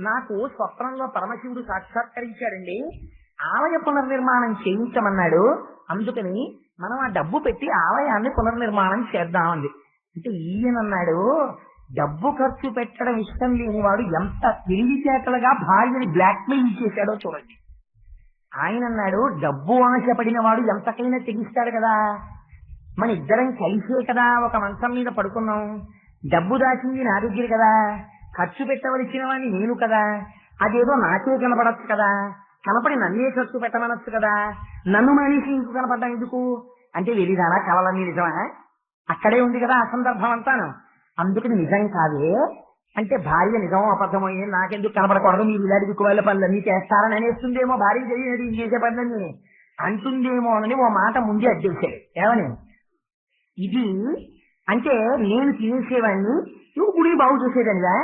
నాకు స్వప్నంలో పరమశివుడు సాక్షాత్కరించాడండి, ఆలయ పునర్నిర్మాణం చేయించమన్నాడు, అందుకని మనం ఆ డబ్బు పెట్టి ఆలయాన్ని పునర్నిర్మాణం చేద్దామంది. అంటే ఈయనన్నాడు డబ్బు ఖర్చు పెట్టడం ఇష్టం లేనివాడు ఎంత తెలివితేటలుగా భార్యని బ్లాక్మెయిల్ చేశాడో చూడండి. ఆయన అన్నాడు డబ్బు ఆశపడిన వాడు ఎంతకైనా తెగిస్తాడు కదా, మన ఇద్దరం కలిసే కదా ఒక మంచం మీద పడుకున్నాం, డబ్బు దాచింది నా దగ్గర కదా, ఖర్చు పెట్టవలసిన వాడిని నేను కదా, అదేదో నాకే కనపడచ్చు కదా, కనపడి నన్నే ఖర్చు పెట్టమనొచ్చు కదా, నన్ను మనిషి ఇంకు కనపడ్డా ఎందుకు అంటే వెలిదానా కలలన్నీ నిజమా? అక్కడే ఉంది కదా ఆ సందర్భం అంతాను. అందుకని నిజం కాదే అంటే భార్య నిజమో అబద్ధమో ఏం నాకెందుకు కనపడకూడదు, మీరు ఇలాంటి దిక్కువల్ల పనులన్నీ చేస్తారని అనేస్తుందేమో, భార్య తెలియదు చేసే పనులన్నీ అంటుందేమో అని ఓ మాట ముందే అడ్డేశాడు. ఏమని? ఇది అంటే నేను తినేసేవాడిని, నువ్వు గుడిని బాగు చేసేదానిగా,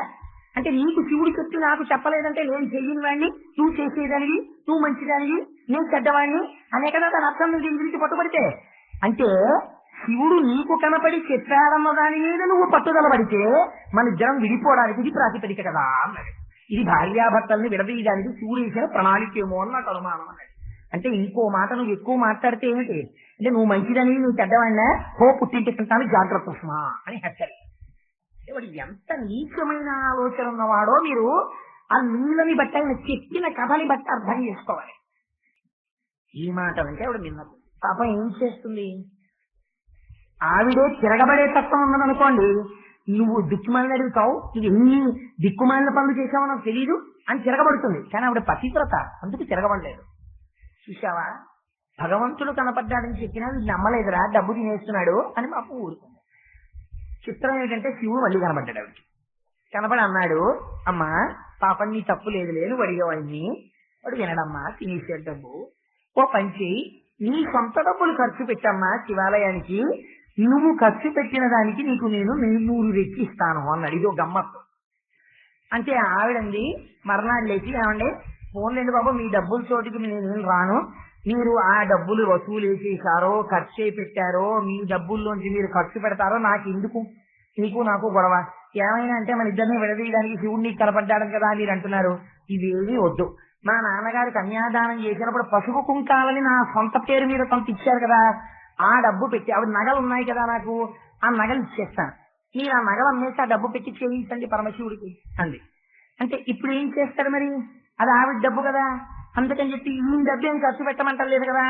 అంటే నీకు శివుడు చెప్పి నాకు చెప్పలేదంటే నేను చెయ్యని వాడిని, నువ్వు చేసేదానివి, నువ్వు మంచిదానివి, నేను చెడ్డవాడిని అనే కదా దాని అర్థం. నువ్వు దీని గురించి పట్టుబడితే అంటే శివుడు నీకు కనపడి చెప్పాడన్న దాని మీద నువ్వు పట్టుదల పడితే మన ఇద్దరం విడిపోవడానికి ఇది ప్రాతిపదిక కదా అన్నాడు. ఇది భార్యాభర్తల్ని విడదీయడానికి శివుడు వేసిన ప్రణాళిక ఏమో అన్నట్టు అనుమానం అన్నాడు. అంటే ఇంకో మాట నువ్వు ఎక్కువ మాట్లాడితే ఏమిటి అంటే నువ్వు మంచిదని నువ్వు చెడ్డవాడినా హో పుట్టించుకుంటాను జాగ్రత్త సుమా అని హెచ్చరి. వాడు ఎంత నీచమైన ఆలోచన ఉన్నవాడో మీరు ఆ నీళ్ళని బట్టి ఆయన చెప్పిన కథని బట్టి అర్థం చేసుకోవాలి. ఈ మాట అంటే ఆవిడ నిన్నది పాపం ఏం చేస్తుంది, ఆవిడే తిరగబడే తత్వం ఉన్నదనుకోండి, నువ్వు దిక్కుమాలని అడుగుతావు, నువ్వు ఎన్ని దిక్కుమాలిన పనులు చేసావో నాకు తెలీదు అని తిరగబడుతుంది. కానీ ఆవిడ పతివ్రత, అందుకు తిరగబడలేదు. చూసావా భగవంతుడు కనపడ్డాడని చెప్పినా నమ్మలేదురా, డబ్బు తినేస్తున్నాడు అని మాకు ఊరుకుంది. చిత్రం ఏంటంటే శివుడు మళ్ళీ కనపడ్డాడు. ఆవిడకి కనపడి అన్నాడు, అమ్మా పాపం నీ తప్పు లేదు నువ్వు అడిగేవాడిని, వాడు వినడమ్మా తినేసాడు డబ్బు, ఓ పంచి నీ సొంత డబ్బులు ఖర్చు పెట్టమ్మా శివాలయానికి, నువ్వు ఖర్చు పెట్టిన దానికి నీకు నేను 100 రెట్లు ఇస్తాను అన్నాడు. ఇదో గమ్మత్తు. అంటే ఆవిడంది మర్నాడు లేచి, ఏమండి ఫోన్లేండి బాబు మీ డబ్బుల చోటికి నేనేం రాను, మీరు ఆ డబ్బులు వసూలు చేశారో ఖర్చు పెట్టారో మీ డబ్బుల్లోంచి మీరు ఖర్చు పెడతారో నాకు ఎందుకు, నీకు నాకు గొడవ, ఏమైనా అంటే మన ఇద్దరిని విడదీయడానికి శివుడిని కనపడ్డాడు కదా మీరు అంటున్నారు, ఇవేమీ వద్దు. మా నాన్నగారు కన్యాదానం చేసినప్పుడు పసుపు కుంకాలని నా సొంత పేరు మీద కొంత ఇచ్చారు కదా, ఆ డబ్బు పెట్టి ఆవిడ నగలు ఉన్నాయి కదా నాకు, ఆ నగలు ఇచ్చేస్తాను, మీరు ఆ నగలు అమ్మేసి ఆ డబ్బు పెట్టి చేయించండి పరమశివుడికి అంది. అంటే ఇప్పుడు ఏం చేస్తాడు మరి, అది ఆవిడ డబ్బు కదా, అందుకని చెప్పి ఈ డబ్బు ఏం ఖర్చు పెట్టమంటలేదు కదా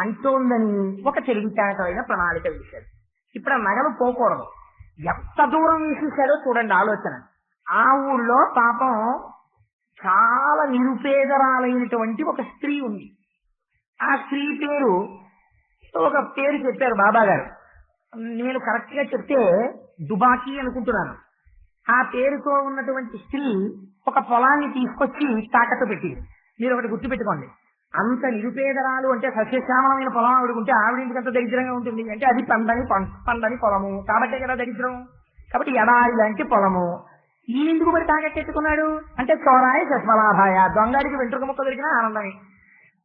అంటోందని ఒక తెలివితేటమైన ప్రణాళిక వేశాడు. ఇప్పుడు ఆ నగలు పోకూడదు, ఎంత దూరం వేసేసాడో చూడండి ఆలోచన. ఆ ఊళ్ళో పాపం చాలా నిరుపేదరాలైనటువంటి ఒక స్త్రీ ఉంది. ఆ స్త్రీ పేరు ఒక పేరు చెప్పారు బాబా గారు, నేను కరెక్ట్ గా చెప్తే దుబాకీ అనుకుంటున్నాను. ఆ పేరుతో ఉన్నటువంటి స్త్రీ ఒక పొలాన్ని తీసుకొచ్చి తాకట్టు పెట్టింది. మీరు ఒకటి గుర్తుపెట్టుకోండి, అంత నిరుపేదరాలు అంటే సస్యశ్యామలమైన పొలం ఆవిడకుంటే ఆవిడ ఇంటికంత దరిద్రంగా ఉంటుంది అంటే అది పండని పొలము కాబట్టే కదా దరిద్రం. కాబట్టి ఎడారి లాంటి పొలము. ఈయనెందుకు మరి తాకట్టెట్టుకున్నాడు అంటే చోరాయ శస్మలాభాయ, దొంగడికి వెంట్రుక ముక్క దొరికినా ఆనందమే.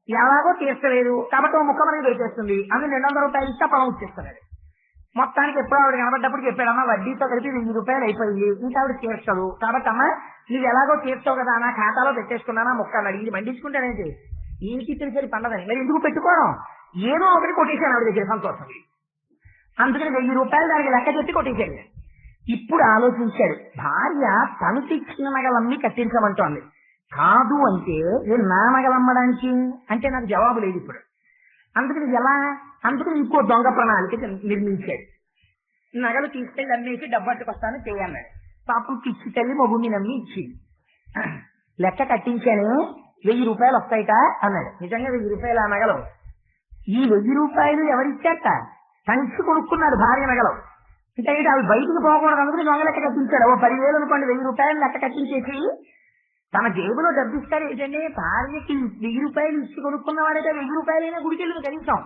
ఎలాగో తీర్చలేదు కాబట్టి ఒక ముక్క మనకి దొరికేస్తుంది, అందులో 200 రూపాయలు ఇస్తే పొలం ఇచ్చేస్తున్నాడు. మొత్తానికి ఎప్పుడు ఆవిడ కనబడ్డప్పుడు చెప్పాడమ్మా వడ్డీతో కలిపి 1000 రూపాయలు అయిపోయింది, ఇంకా ఆవిడ తీర్చదు కాబట్టి అమ్మా నువ్వు ఎలాగో తీర్చావు కదా నా ఖాతాలో పెట్టేసుకున్నానా ముక్క అన్నాడు. ఇది మండించుకుంటానేంటి ఈయనకి తెలిసేది పండదని మరి ఎందుకు పెట్టుకోవడం, ఏదో ఒకటి కొట్టేశాను ఆవిడ దగ్గర సంతోషం. అందుకని 1000 రూపాయలు దానికి లెక్క చెప్పి కొట్టేశాడు. ఇప్పుడు ఆలోచించాడు భార్య తను తెచ్చిన నగలన్నీ కట్టించమంటోంది, కాదు అంటే నేను నా నగలమ్మడానికి అంటే నాకు జవాబు లేదు ఇప్పుడు. అందుకని ఎలా, అందుకని ఇంకో దొంగ ప్రణాళిక నిర్మించాడు. నగలు తీసుకెళ్లి అమ్మేసి డబ్బట్టుకొస్తాను చేయన్నాడు. పాపం పిచ్చి తల్లి మొగుడిని నమ్మి ఇచ్చింది. లెక్క కట్టించాను 1000 రూపాయలు వస్తాయిట అన్నాడు. నిజంగా 1000 రూపాయలు ఆ నగలు. ఈ 1000 రూపాయలు ఎవరిచ్చాట, కంచి కొనుక్కున్నాడు భార్య నగలు. అంటే అవి బయటకు పోకూడదు అందుకని దొంగ లెక్క కట్టించాడు. 10,000 అనుకోండి, 1000 రూపాయలు లెక్క కట్టించేసి తన జేబులో డబ్బిస్తాడు. ఏంటంటే భార్యకి 1000 రూపాయలు ఇచ్చి కొనుక్కున్నవాడైతే 1000 రూపాయలైనా గుడికెళ్ళదు కనీసం.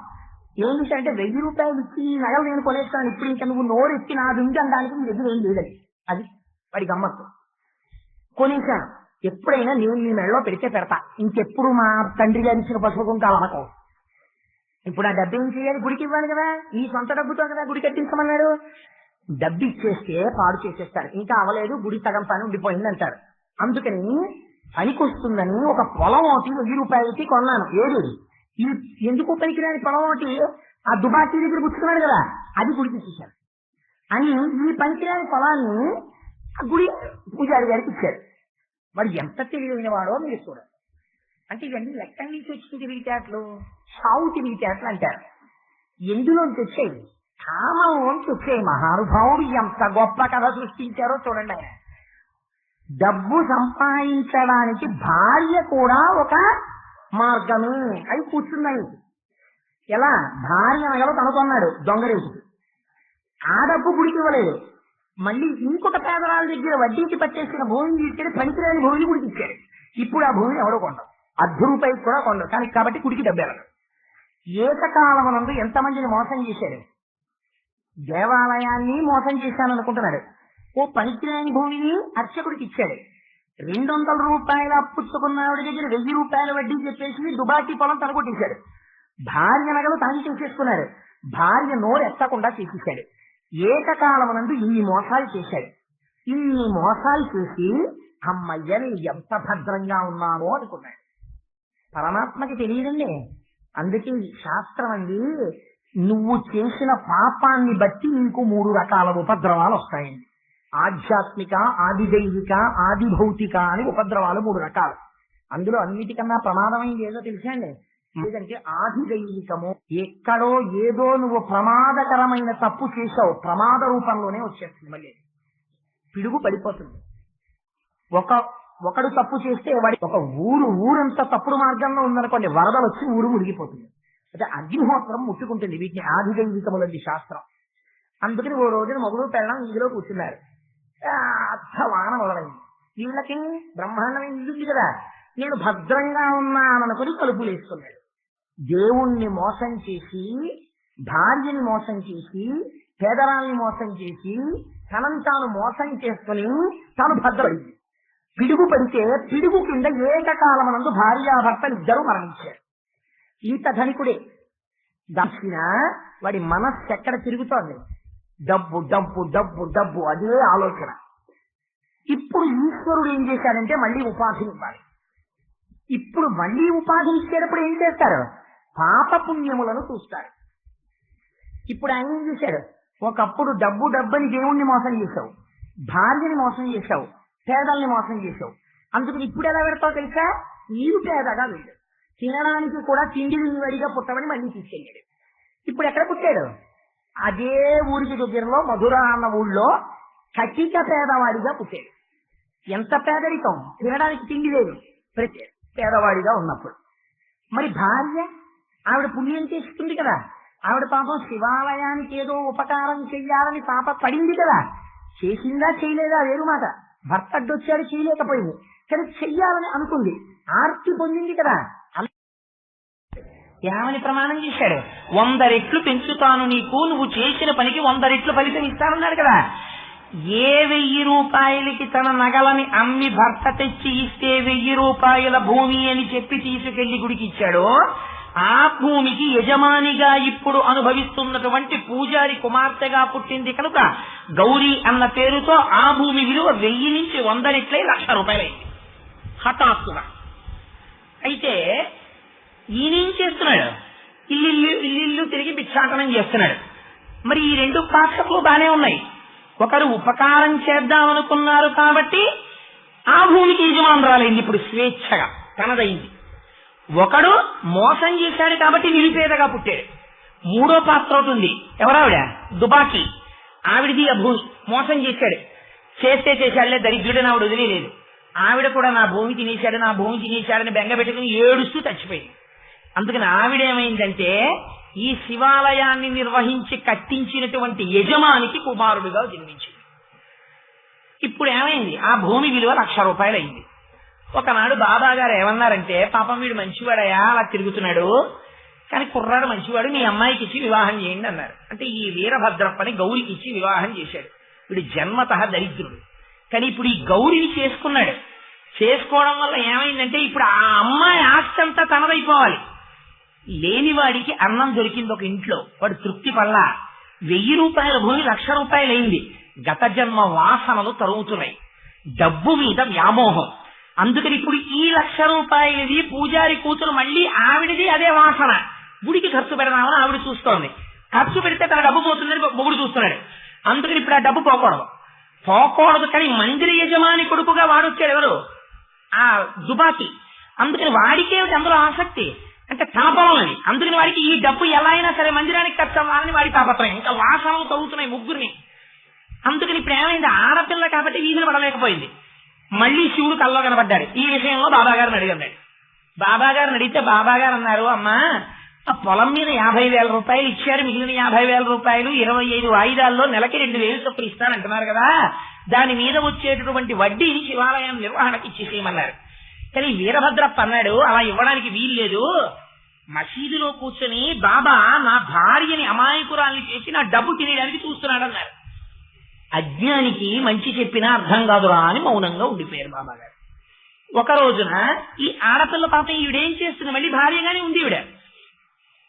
ఏం అంటే 1000 రూపాయలు ఇచ్చి ఈ నగలు నేను కొనేస్తాను, ఇప్పుడు ఇంకా నువ్వు నోరు ఎత్తి నాది ఉంది అనడానికి మీ దగ్గర ఏం లేదని. అది వాడి గమ్మత్తు. కొనేశాను, ఎప్పుడైనా నేను నీ మెడలో పెడితే పెడతా, ఇంకెప్పుడు మా తండ్రి గారి ఇచ్చిన పసుపు కుంకాలు అనకం. ఇప్పుడు ఆ డబ్బు ఏం చేయాలి, గుడికి ఇవ్వాలి కదా, నీ సొంత డబ్బుతో కదా గుడి కట్టించమన్నాడు. డబ్బు ఇచ్చేస్తే పాడు చేసేస్తారు, ఇంకా అవలేదు గుడి సగం పని ఉండిపోయింది అంటారు. అందుకని పనికొస్తుందని ఒక పొలం ఒకటి 1000 రూపాయలకి కొన్నాను. ఏది ఈ ఎందుకు పనికిరాని పొలం ఒకటి ఆ దుబాకీ దగ్గర పుచ్చుకున్నాడు కదా, అది గుడికి ఇచ్చేశారు అని ఈ పనికిరాని పొలాన్ని ఆ గుడి పూజారి గారికి ఇచ్చారు. వాడు ఎంత తెలియని వాడో మీరు చూడండి. అంటే ఇవన్నీ ఎక్కడి నుంచి వచ్చిన తెలివితేటలు, సావు తెలివితేటలు అంటారు. ఎందులోంచి వచ్చాయి, కామంలోంచి వచ్చాయి. మహానుభావుడు ఎంత గొప్ప కథ సృష్టించారో చూడండి. ఆయన డబ్బు సంపాదించడానికి భార్య కూడా ఒక మార్గమే అవి కూర్చున్నాయి. ఎలా, భార్య నగలు కనుకొన్నాడు దొంగరేసి, ఆ డబ్బు గుడికి ఇవ్వలేదు. మళ్ళీ ఇంకొక పేదరాల దగ్గర వడ్డీకి పట్టేసిన భూమిని తీసుకెళ్ళి పనికిరాని భూమిని గుడికి ఇచ్చాడు. ఇప్పుడు ఆ భూమిని ఎవడో కొండరు, ₹10 కూడా కొండరు. కానీ కాబట్టి గుడికి డబ్బేరదు. ఏకకాలమునందు ఎంతమందిని మోసం చేశాడు, దేవాలయాన్ని మోసం చేశాను అనుకుంటున్నాడు. ఓ పనికిరాని భూమిని అర్చకుడికి ఇచ్చాడు. 200 రూపాయలు అప్పుచ్చుకున్నవాడి దగ్గర 1000 రూపాయల వడ్డీ చెప్పేసి దుబాకీ పొలం తలకొట్టేశాడు. భార్య నగలు తనకి చేసేసుకున్నాడు. భార్య నోరు ఎత్తకుండా చేసేశాడు. ఏకకాలమునందు ఇన్ని మోసాలు చేశాడు. ఇన్ని మోసాలు చేసి అమ్మయ్యని ఎంత భద్రంగా ఉన్నామో అనుకున్నాడు. పరమాత్మకి తెలియదండి. అందుకే శాస్త్రం అండి, నువ్వు చేసిన పాపాన్ని బట్టి నీకు 3 రకాల ఉపద్రవాలు వస్తాయండి. ఆధ్యాత్మిక, ఆదిదైవిక, ఆదిభౌతిక అని ఉపద్రవాలు 3 రకాలు. అందులో అన్నిటికన్నా ప్రమాదమైంది ఏదో తెలుసా అండి, లేదంటే ఆదిదైవికము. ఎక్కడో ఏదో నువ్వు ప్రమాదకరమైన తప్పు చేసావు, ప్రమాద రూపంలోనే వచ్చేస్తుంది. మళ్ళీ పిడుగు పడిపోతుంది. ఒకడు తప్పు చేస్తే వాడి ఒక ఊరంతా తప్పుడు మార్గంలో ఉందనుకోండి, వరద వచ్చి ఊరు మునిగిపోతుంది. అంటే అగ్నిహోత్రం ముట్టుకుంటుంది. వీటిని ఆదిదైవికములంది శాస్త్రం. అందుకని ఓ రోజున మొగుడు పెళ్ళం ఇందులో కూర్చున్నారు. వాన మొదలైంది. వీళ్ళకి బ్రహ్మాండమైన ఇల్లు కదా, నేను భద్రంగా ఉన్నాననుకుని తలుపులు వేసుకున్నాడు. దేవుణ్ణి మోసం చేసి, భార్యని మోసం చేసి, పేదరాల్ని మోసం చేసి, తనను తాను మోసం చేసుకుని తాను భద్రమైంది. పిడుగు పడితే పిడుగు కింద ఏకకాలమునందు భార్యాభర్తలు ఇద్దరు మరణించారు. ఇంత ధనికుడే దక్షిణ వాడి మనస్సు ఎక్కడ తిరుగుతోంది, డబ్బు డబ్బు డబ్బు డబ్బు, అదే ఆలోచన. ఇప్పుడు ఈశ్వరుడు ఏం చేశాడంటే మళ్ళీ ఉపాధిని ఇవ్వాలి. ఇప్పుడు మళ్ళీ ఉపాధిని ఇచ్చేటప్పుడు ఏం చేస్తారు, పాపపుణ్యములను చూస్తారు. ఇప్పుడు ఆయన ఏం చేశాడు, ఒకప్పుడు డబ్బు డబ్బని దేవుణ్ణి మోసం చేశావు, భార్యని మోసం చేశావు, పేదల్ని మోసం చేశావు. అందుకని ఇప్పుడు ఎలా పెడతావు తెలుసా, నీవు పేదగా వెళ్ళు, తినడానికి కూడా తిండి వడిగా పుట్టమని మళ్ళీ తీసుకెళ్ళాడు. ఇప్పుడు ఎక్కడ పుట్టాడు, అదే ఊరికి దగ్గరలో మధుర అన్న ఊళ్ళో కటిక పేదవాడిగా పుట్టాడు. ఎంత పేదరికం, తినడానికి తిండి లేదు, ప్రతి పేదవాడిగా ఉన్నప్పుడు. మరి భార్య ఆవిడ పుణ్యం చేస్తుంది కదా, ఆవిడ పాపం శివాలయానికి ఏదో ఉపకారం చెయ్యాలని పాప పడింది కదా, చేసిందా చేయలేదా వేరు మాట. భర్త అడ్డొచ్చాడు చేయలేకపోయింది, కానీ చెయ్యాలని అనుకుంది, ఆర్తి పొందింది కదా. ఏమని ప్రమాణం చేశాడు? 100 రెట్లు పెంచుతాను నీకు, నువ్వు చేసిన పనికి 100 రెట్లు ఫలితం ఇస్తానన్నాడు కదా. ఏ 1000 రూపాయలకి తన నగలని అమ్మి భర్త తెచ్చి ఇస్తే 1000 రూపాయల భూమి అని చెప్పి తీసుకెళ్లి గుడికి ఇచ్చాడో, ఆ భూమికి యజమానిగా ఇప్పుడు అనుభవిస్తున్నటువంటి పూజారి కుమార్తెగా పుట్టింది కనుక గౌరీ అన్న పేరుతో ఆ భూమి విలువ 1000 నుంచి 100 రెట్లై 1,00,000 రూపాయలైంది హఠాత్తుగా. అయితే ఈయనేం చేస్తున్నాడు? ఇల్లు తిరిగి భిక్షాటనం చేస్తున్నాడు. మరి ఈ 2 పాత్రలు బానే ఉన్నాయి. ఒకరు ఉపకారం చేద్దామనుకున్నారు కాబట్టి ఆ భూమికి యజమానురాలైంది, ఇప్పుడు స్వేచ్ఛగా తనదైంది. ఒకడు మోసం చేశాడు కాబట్టి నిరుపేదగా పుట్టాడు. 3వ పాత్ర అవుతుంది. ఎవరావిడ? దుబాకి. ఆవిడది ఆ భూమి మోసం చేశాడు, చేశాడులే దరిద్రుడని ఆవిడ వదిలేదు. ఆవిడ కూడా నా భూమి తినేశాడని బెంగ పెట్టుకుని ఏడుస్తూ చచ్చిపోయింది. అందుకని ఆవిడేమైందంటే ఈ శివాలయాన్ని నిర్వహించి కట్టించినటువంటి యజమానికి కుమారుడుగా జన్మించింది. ఇప్పుడు ఏమైంది? ఆ భూమి విలువ 1,00,000 రూపాయలు అయింది. ఒకనాడు బాబా గారు ఏమన్నారంటే, పాపం వీడు మంచివాడయా అలా తిరుగుతున్నాడు, కానీ కుర్రాడు మంచివాడు, మీ అమ్మాయికి ఇచ్చి వివాహం చేయండి అన్నారు. అంటే ఈ వీరభద్రప్పని గౌరికి ఇచ్చి వివాహం చేశాడు. వీడు జన్మతః దరిద్రుడు, కానీ ఇప్పుడు ఈ గౌరిని చేసుకున్నాడు. చేసుకోవడం వల్ల ఏమైందంటే ఇప్పుడు ఆ అమ్మాయి ఆస్తి అంతా తనదైపోవాలి. లేనివాడికి అన్నం దొరికింది ఒక ఇంట్లో, వాడు తృప్తి పడలా. 1000 రూపాయల భూమి 1,00,000 రూపాయలైంది. గత జన్మ వాసనలు తరుగుతున్నాయి, డబ్బు మీద వ్యామోహం. అందుకని ఇప్పుడు ఈ 1,00,000 రూపాయలది పూజారి కూతురు మళ్ళీ ఆవిడిది అదే వాసన. గుడికి ఖర్చు పెడదామని ఆవిడ చూస్తోంది. ఖర్చు పెడితే తన డబ్బు పోతుందని మొగుడు చూస్తున్నాడు. అందుకని ఇప్పుడు ఆ డబ్బు పోకూడదు. కానీ మందిర యజమాని కొడుకుగా వాడొచ్చాడు ఎవరు? ఆ దుబాకి. అందుకని వాడికే అందులో ఆసక్తి, అంటే తన పొలం అది. అందుకని వాడికి ఈ డబ్బు ఎలా అయినా సరే మందిరానికి ఖర్చు అవ్వాలని వాడి తాపత్రయం. ఇంకా వాసనలు తగ్గుతున్నాయి ముగ్గురిని. అందుకని ఇప్పుడు ఏమైంది? ఆడపిల్ల కాబట్టి వీధిని పడలేకపోయింది. మళ్ళీ శివుడు కల్లో కనబడ్డాడు. ఈ విషయంలో బాబాగారిని అడిగాడు. బాబాగారిని అడిగితే బాబాగారు అన్నారు, అమ్మా ఆ పొలం మీద 50,000 రూపాయలు ఇచ్చారు, మిగిలిన 50,000 రూపాయలు 25 వాయిదాల్లో నెలకి 2,000 చొప్పులు ఇస్తానంటున్నారు కదా, దాని మీద వచ్చేటటువంటి వడ్డీని శివాలయం నిర్వహణకి ఇచ్చేసేయమన్నారు. కానీ వీరభద్రప్ప అన్నాడు, అలా ఇవ్వడానికి వీల్లేదు. మసీదులో కూర్చొని బాబా నా భార్యని అమాయకురాల్ని చేసి నా డబ్బు తినేయడానికి చూస్తున్నాడు అన్నారు. అజ్ఞానికి మంచి చెప్పినా అర్థం కాదురా అని మౌనంగా ఉండిపోయారు బాబా గారు. ఒక రోజున ఈ ఆడపిల్ల పాపం ఈవిడేం చేస్తుంది, మళ్ళీ భార్యగానే ఉంది. ఈవిడ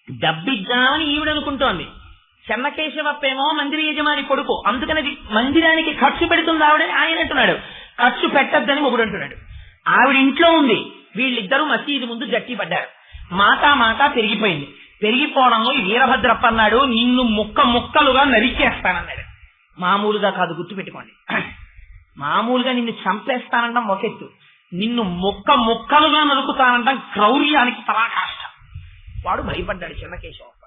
డబ్బిద్దామని ఈవిడ అనుకుంటోంది. చెన్నకేశవప్పేమో మందిర యజమాని కొడుకు, అందుకని మందిరానికి ఖర్చు పెడుతుంది ఆవిడ. ఆయన అంటున్నాడు ఖర్చు పెట్టద్దని మొగుడు అంటున్నాడు. ఆవిడ ఇంట్లో ఉంది, వీళ్ళిద్దరూ మసీదు ముందు జట్టి పడ్డారు. మాట పెరిగిపోయింది. పెరిగిపోవడంలో ఈ వీరభద్రప్ప అన్నాడు, నిన్ను ముక్కలుగా నరికేస్తానన్నాడు. మామూలుగా కాదు, గుర్తుపెట్టుకోండి. మామూలుగా నిన్ను చంపేస్తానంటాం ఒకెత్తు, నిన్ను ముక్కలుగా నరుకుతానంటాం క్రౌర్యానికి పరాకాష్ట. వాడు భయపడ్డాడు చెన్నకేశవప్ప.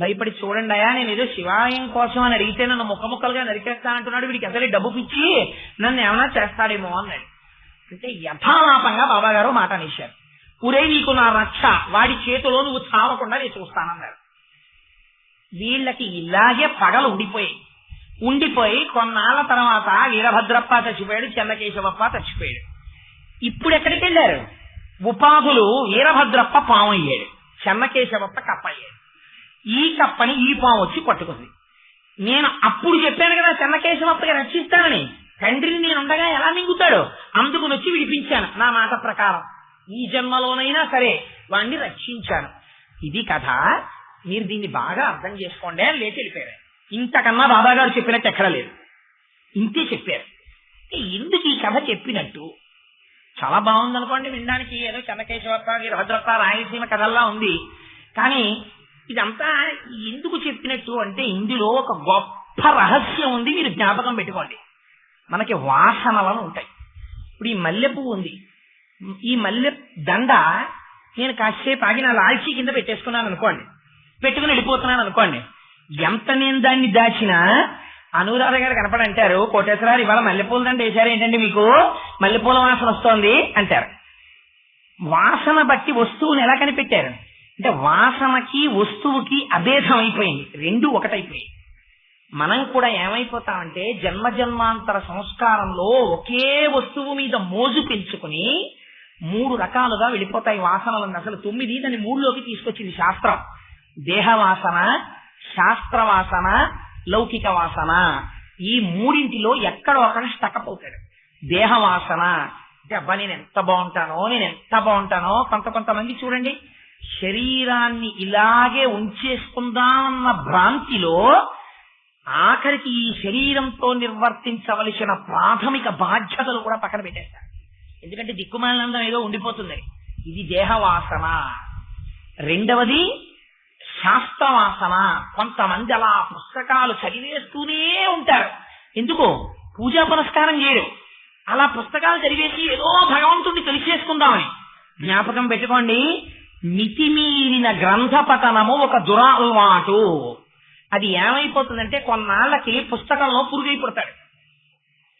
భయపడి చూడండి అయ్యా, నేను ఏదో శివాలయం కోసం అని అడిగితే నన్ను ముక్కలుగా నరికేస్తా అంటున్నాడు, వీడికి అసలే డబ్బు పిచ్చి, నన్ను ఏమైనా చేస్తాడేమో అన్నాడు. అంటే యథాలాపంగా బాబాగారు మాట అనేశారు, ఊరే నీకు నా రక్ష, వాడి చేతిలో నువ్వు చావకుండా నేను చూస్తానన్నారు. వీళ్ళకి ఇలాగే పగలు ఉండిపోయి కొన్నాళ్ల తర్వాత వీరభద్రప్ప చచ్చిపోయాడు, చెన్నకేశవప్ప చచ్చిపోయాడు. ఇప్పుడు ఎక్కడికి వెళ్ళారు? ఉపాధులు వీరభద్రప్ప పామయ్యాడు, చెన్నకేశవప్ప కప్పయ్యాడు. ఈ కప్పని ఈ పాము వచ్చి పట్టుకుంది. నేను అప్పుడు చెప్పాను కదా చెన్నకేశవప్పగా రక్షిస్తానని, తండ్రిని నేనుండగా ఎలా మింగుతాడు, అందుకుని వచ్చి విడిపించాను. నా మాట ప్రకారం ఈ జన్మలోనైనా సరే వాణ్ణి రక్షించాను. ఇది కథ, మీరు దీన్ని బాగా అర్థం చేసుకోండి అని లేచి వెళ్ళిపోయారు. ఇంతకన్నా బాబాగారు చెప్పినట్టు ఎక్కడా లేదు, ఇంతే చెప్పారు. ఎందుకు ఈ కథ చెప్పినట్టు? చాలా బాగుంది అనుకోండి వినడానికి, ఏదో చెన్నకేశవప్ప వీరభద్రప్ప రాయలసీమ కథల్లా ఉంది. కానీ ఇదంతా ఎందుకు చెప్పినట్టు అంటే ఇందులో ఒక గొప్ప రహస్యం ఉంది, మీరు జ్ఞాపకం పెట్టుకోండి. మనకి వాసనలను ఉంటాయి. ఇప్పుడు ఈ మల్లె పువ్వు ఉంది, ఈ మల్లె దండ నేను కాసేపు ఆగి నా లాల్చీ కింద పెట్టేసుకున్నాను అనుకోండి, పెట్టుకుని వెళ్ళిపోతున్నాను అనుకోండి, ఎంత నేను దాన్ని దాచినా అనురాధ గారు కనపడంటారు, కోటేశ్వరారు ఇవాళ మల్లెపూల దండ వేశారు ఏంటండి, మీకు మల్లెపూల వాసన వస్తోంది అంటారు. వాసన బట్టి వస్తువుని ఎలా కనిపెట్టారు అంటే వాసనకి వస్తువుకి అభేదం అయిపోయింది, రెండు ఒకటైపోయాయి. మనం కూడా ఏమైపోతామంటే జన్మ జన్మాంతర సంస్కారంలో ఒకే వస్తువు మీద మోజు పెంచుకుని 3 రకాలుగా వెళ్ళిపోతాయి వాసనలను. అసలు 9 దాన్ని 3లోకి తీసుకొచ్చింది శాస్త్రం. దేహవాసన, శాస్త్రవాసన, లౌకిక వాసన. ఈ 3 ఎక్కడో అక్కడ స్టకప్ అవుతాడు. దేహవాసన అంటే అబ్బా నేను ఎంత బాగుంటానో. కొంతమంది చూడండి, శరీరాన్ని ఇలాగే ఉంచేసుకుందామన్న భ్రాంతిలో ఆఖరికి ఈ శరీరంతో నిర్వర్తించవలసిన ప్రాథమిక బాధ్యతలు కూడా పక్కన పెట్టేస్తారు. ఎందుకంటే దిక్కుమాలినందం ఏదో ఉండిపోతుంది. ఇది దేహవాసన. రెండవది శాస్త్రవాసన. కొంతమంది అలా పుస్తకాలు చదివేస్తూనే ఉంటారు. ఎందుకు? పూజా పునస్కారం చేయరు. అలా పుస్తకాలు చదివేసి ఏదో భగవంతుడిని తెలిసేసుకుందామని. జ్ఞాపకం పెట్టుకోండి, మితిమీరిన గ్రంథ పఠనము ఒక దురలవాటు. అది ఏమైపోతుందంటే కొన్నాళ్ళకి పుస్తకంలో పురుగైపోతాడు.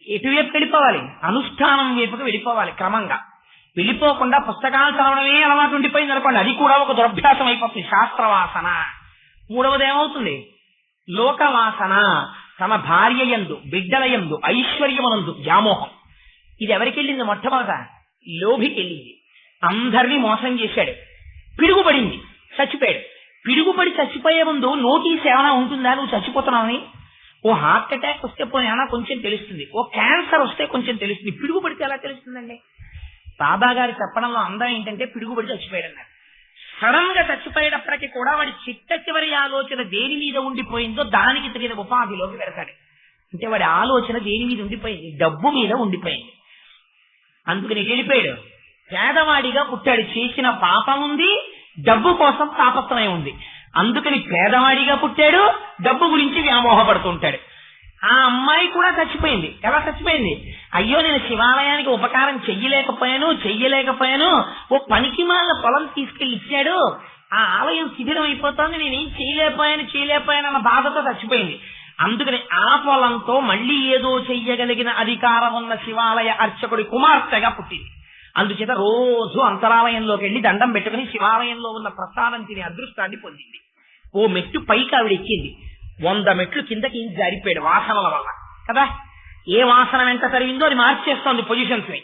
ఎటువైపు వెళ్ళిపోవాలి? అనుష్ఠానం వైపుకి వెళ్ళిపోవాలి. క్రమంగా వెళ్ళిపోకుండా పుస్తకాలు చదవడమే అలవాటు ఉండిపోయింది అనుకోండి, అది కూడా ఒక దురభ్యాసం అయిపోతుంది. శాస్త్రవాసన. మూడవది ఏమవుతుంది? లోకవాసన. తమ భార్య యందు, బిడ్డల యందు, ఐశ్వర్యమునందు వ్యామోహం. ఇది ఎవరికి వెళ్ళింది? మొట్టమొదట లోభికి వెళ్ళింది. అందరినీ మోసం చేశాడు, పిడుగుపడింది, చచ్చిపోయాడు. పిడుగుపడి చచ్చిపోయే ముందు నోటీస్ ఏమైనా ఉంటుందా నువ్వు చచ్చిపోతున్నావని? ఓ హార్ట్ అటాక్ వస్తే పోయినా కొంచెం తెలుస్తుంది, ఓ క్యాన్సర్ వస్తే కొంచెం తెలుస్తుంది. పిడుగుపడితే ఎలా తెలుస్తుందండి? బాబా గారి చెప్పడంలో అందం ఏంటంటే పిడుగుపడి చచ్చిపోయాడు అన్నారు. సడన్ గా చచ్చిపోయేటప్పటికి కూడా వాడి చిట్ట చివరి ఆలోచన దేని మీద ఉండిపోయిందో దానికి తగిన ఉపాధిలోకి వెళ్తాడు. అంటే వాడి ఆలోచన దేని మీద ఉండిపోయింది? డబ్బు మీద ఉండిపోయింది. అందుకని వెళ్ళిపోయాడు. పేదవాడిగా పుట్టాడు, చేసిన పాపం ఉంది, డబ్బు కోసం తాపత్రయం ఉంది. అందుకని పేదవాడిగా పుట్టాడు, డబ్బు గురించి వ్యామోహపడుతుంటాడు. ఆ అమ్మాయి కూడా చచ్చిపోయింది. ఎలా చచ్చిపోయింది? అయ్యో నేను శివాలయానికి ఉపకారం చెయ్యలేకపోయాను, ఓ పనికి మాలిన పొలం తీసుకెళ్లి ఇచ్చాడు, ఆ ఆలయం శిథిలం అయిపోతుంది, నేనేం చేయలేకపోయాను అన్న బాధతో చచ్చిపోయింది. అందుకని ఆ పొలంతో మళ్ళీ ఏదో చెయ్యగలిగిన అధికారం ఉన్న శివాలయ అర్చకుడి కుమార్తెగా పుట్టింది. అందుచేత రోజు అంతరాలయంలోకి వెళ్లి దండం పెట్టుకుని శివాలయంలో ఉన్న ప్రసాదం తినే అదృష్టాన్ని పొందింది. ఓ మెట్టు పైకి ఆవిడ ఎక్కింది, 100 మెట్లు కిందకి జారిపోయాడు వాసనల వల్ల కదా. ఏ వాసన వెంట జరిగిందో అది మార్చేస్తోంది పొజిషన్స్ ని.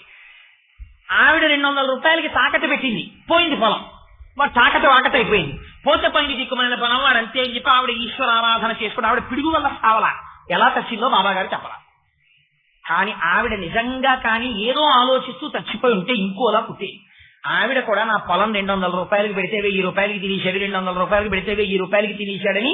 ఆవిడ 200 రూపాయలకి తాకట్టు పెట్టింది, పోయింది పొలం. వాడు తాకట్టు అయిపోయింది. పోతే పోయింది దిక్కుమైన పొలం, వాడు అంతే అని చెప్పి ఆవిడ ఈశ్వర ఆరాధన చేసుకుని ఆవిడ పిడుగు వల్ల సావలా. ఎలా చచ్చిందో బాబా గారు చెప్పలా. కానీ ఆవిడ నిజంగా కానీ ఏదో ఆలోచిస్తూ చచ్చిపోయి ఉంటే ఇంకోలా పుట్టేది. ఆవిడ కూడా నా పొలం 200 రూపాయలకి పెడితే 1000 రూపాయలకి తినేశాడు, 200 రూపాయలకి పెడితే 1000 రూపాయలకి తినేశాడని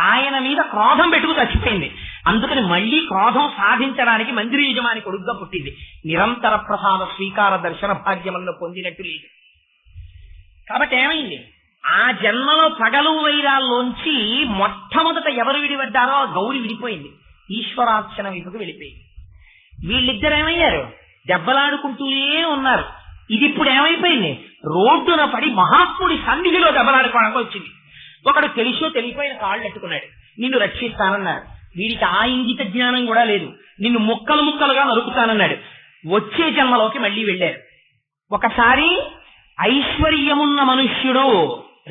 ఆయన మీద క్రోధం పెట్టుకు చచ్చిపోయింది. అందుకని మళ్లీ క్రోధం సాధించడానికి మందిర యజమాని కొడుగ్గా పుట్టింది. నిరంతర ప్రసాద స్వీకార దర్శన భాగ్యములను పొందినట్టు లేదు. కాబట్టి ఏమైంది? ఆ జన్మలో పగలు వైరాల్లోంచి మొట్టమొదట ఎవరు విడిపడ్డారో గౌరి విడిపోయింది, ఈశ్వరార్చన వైపుకు వెళ్ళిపోయింది. వీళ్ళిద్దరు ఏమయ్యారు? దెబ్బలాడుకుంటూనే ఉన్నారు. ఇది ఇప్పుడు ఏమైపోయింది? రోడ్డున పడి మహాత్ముడి సన్నిధిలో దెబ్బలాడుకోవడానికి వచ్చింది. ఒకడు తెలిసో తెలియపోయిన కాళ్ళు ఎట్టుకున్నాడు, నిన్ను రక్షిస్తానన్నాడు. వీడికి ఆ ఇంగిత జ్ఞానం కూడా లేదు, నిన్ను ముక్కలుగా నరుకుతానన్నాడు. వచ్చే జన్మలోకి మళ్లీ వెళ్ళారు. ఒకసారి ఐశ్వర్యమున్న మనుష్యుడు,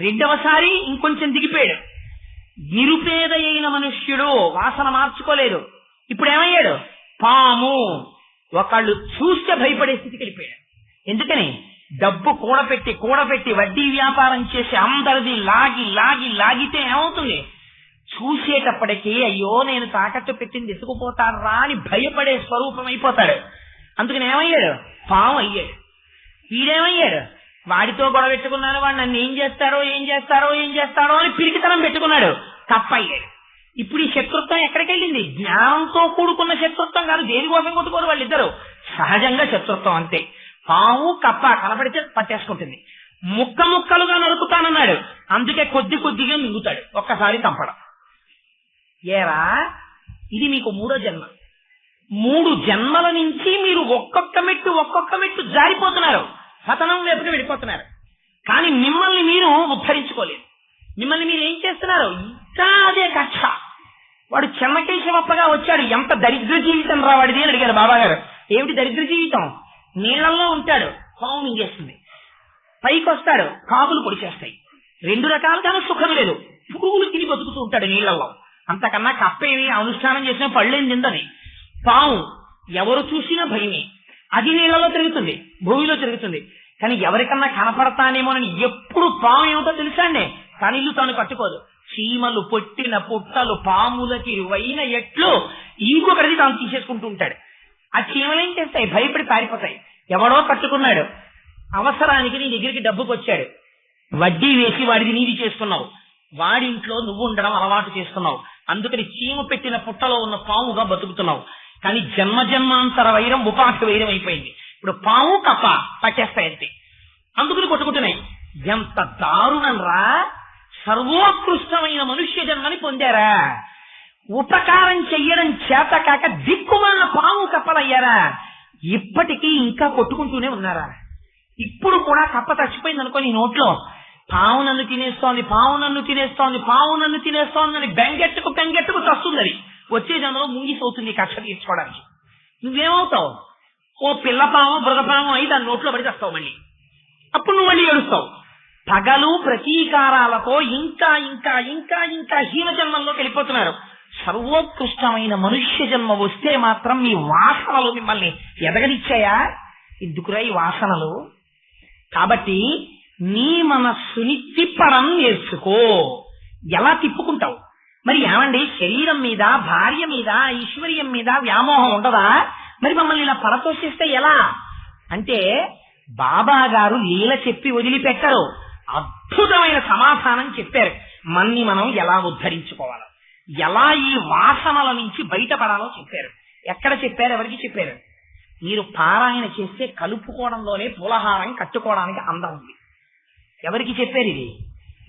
రెండవసారి ఇంకొంచెం దిగిపోయాడు. నిరుపేద అయిన మనుష్యుడు, వాసన మార్చుకోలేదు. ఇప్పుడు ఏమయ్యాడు? పాము. ఒకళ్ళు చూస్తే భయపడే స్థితికి వెళ్ళిపోయాడు. ఎందుకని? డబ్బు కూడపెట్టి వడ్డీ వ్యాపారం చేసి అందరిది లాగితే ఏమవుతుంది? చూసేటప్పటికీ అయ్యో నేను తాకట్టు పెట్టింది ఎసుకుపోతారా అని భయపడే స్వరూపం అయిపోతాడు. అందుకని ఏమయ్యాడు? పాము అయ్యాడు. వీడేమయ్యాడు? వాడితో గొడవ పెట్టుకున్నాడు, వాడు నన్ను ఏం చేస్తాడో అని పిరికితనం పెట్టుకున్నాడు, తప్పయ్యాడు. ఇప్పుడు ఈ శత్రుత్వం ఎక్కడికి వెళ్ళింది? జ్ఞానంతో కూడుకున్న శత్రుత్వం కాదు. దేనికోసం కొట్టుకోరు వాళ్ళిద్దరు, సహజంగా శత్రుత్వం అంతే. పాము కప్ప కనపడితే పట్టేసుకుంటుంది. ముక్కలుగా నరుకుతానన్నాడు, అందుకే కొద్దిగా మింగుతాడు, ఒక్కసారి చంపడం. ఏరా ఇది మీకు 3వ జన్మ. 3 జన్మల నుంచి మీరు ఒక్కొక్క మెట్టు జారిపోతున్నారు, పతనం వైపుకి వెళ్ళిపోతున్నారు. కానీ మిమ్మల్ని మీరు ఉద్ధరించుకోలేదు. మిమ్మల్ని మీరు ఏం చేస్తున్నారు? ఇంకా అదే కక్ష. వాడు చెన్నకేశవప్పగా వచ్చాడు, ఎంత దరిద్ర జీవితం రా వాడిది అని అడిగారు బాబాగారు. ఏమిటి దరిద్ర జీవితం? నీళ్లలో ఉంటాడు, పాము మింగేస్తుంది. పైకి వస్తాడు, కాకులు పొడిచేస్తాయి. 2 రకాలుగాను సుఖం లేదు. పురుగులు తిని బతుకుతూ ఉంటాడు నీళ్లలో. అంతకన్నా కప్పేమి అనుష్ఠానం చేసిన పళ్ళేం తిందని. పాము ఎవరు చూసినా భయమే, అది నీళ్లలో తిరుగుతుంది, భూమిలో తిరుగుతుంది. కానీ ఎవరికన్నా కనపడతానేమోనని ఎప్పుడు పాము ఏమిటో తెలుసా అండి, తన ఇల్లు తాను కట్టుకోదు. చీమలు పొట్టిన పుట్టలు పాములకి వైన ఎట్లు ఇంకొకరిది తాను తీసేసుకుంటూ ఉంటాడు. ఆ చీమలు ఏం చేస్తాయి, భయపడి పారిపోతాయి. ఎవడో కట్టుకున్నాడు, అవసరానికి నీ దగ్గరికి డబ్బుకి వచ్చాడు, వడ్డీ వేసి వాడిది నీది చేస్తున్నావు, వాడింట్లో నువ్వు ఉండడం అలవాటు చేస్తున్నావు, అందుకని చీమ పెట్టిన పుట్టలో ఉన్న పాముగా బతుకుతున్నావు. కానీ జన్మ జన్మాంతర వైరం ఉపాధి వైరం అయిపోయింది. ఇప్పుడు పాము కప్ప పట్టేస్తాయి అంతే, అందుకని కొట్టుకుంటున్నాయి. ఎంత దారుణం రా, సర్వోత్కృష్టమైన మనుష్య జన్మని పొందారా, ఉపకారం చెయ్యడం చేత కాక దిక్కుమాల పాము కప్పలయ్యారా, ఇప్పటికీ ఇంకా కొట్టుకుంటూనే ఉన్నారా? ఇప్పుడు కూడా కప్ప చచ్చిపోయింది అనుకో, నీ నోట్లో పావు నన్ను తినేస్తోంది, పావు నన్ను తినేస్తోంది, పావు నన్ను తినేస్తోందని బెంగెట్టుకు చస్తుంది. అది వచ్చే జన్మలో ముంగిసవుతుంది కక్ష తీర్చుకోవడానికి. నువ్వేమవుతావు, ఓ పిల్లపాము బృగపాము అయి దాని నోట్లో పడి చస్తావు. మళ్ళీ అప్పుడు నువ్వు మళ్ళీ ఏడుస్తావు. పగలు ప్రతీకారాలతో ఇంకా ఇంకా ఇంకా ఇంకా హీన జన్మంలోకి వెళ్ళిపోతున్నారు. సర్వోత్కృష్టమైన మనుష్య జన్మ వస్తే మాత్రం మీ వాసనలు మిమ్మల్ని ఎదగనిచ్చాయా? ఎందుకురా ఈ వాసనలు? కాబట్టి నీ మనస్సుని తిప్పడం నేర్చుకో. ఎలా తిప్పుకుంటావు? మరి ఏమండి, శరీరం మీద, భార్య మీద, ఐశ్వర్యం మీద వ్యామోహం ఉండదా? మరి మమ్మల్ని ఇలా పరతోషిస్తే ఎలా అంటే, బాబా గారు లీల చెప్పి వదిలిపెట్టరు, అద్భుతమైన సమాధానం చెప్పారు. మన్ని మనం ఎలా ఉద్ధరించుకోవాలో, ఎలా ఈ వాసనల నుంచి బయటపడాలో చెప్పారు. ఎక్కడ చెప్పారు, ఎవరికి చెప్పారు? మీరు పారాయణ చేస్తే కలుపుకోవడంలోనే పులహారం కట్టుకోవడానికి అందం ఉంది. ఎవరికి చెప్పారు ఇది?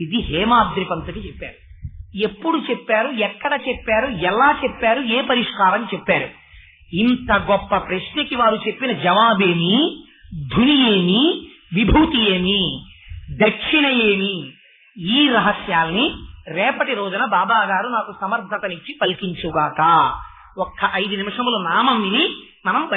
ఇది హేమాద్రి పంతుకి చెప్పారు. ఎప్పుడు చెప్పారు, ఎక్కడ చెప్పారు, ఎలా చెప్పారు, ఏ పరిష్కారం చెప్పారు? ఇంత గొప్ప ప్రశ్నకి వారు చెప్పిన జవాబేమి, ధుని ఏమి, విభూతి ఏమి, దక్షిణ ఏమి? ఈ రహస్యాల్ని రేపటి రోజున బాబా గారు నాకు సమర్థతనిచ్చి పలికించుగాక. ఒక్క 5 నిమిషముల నామం విని మనం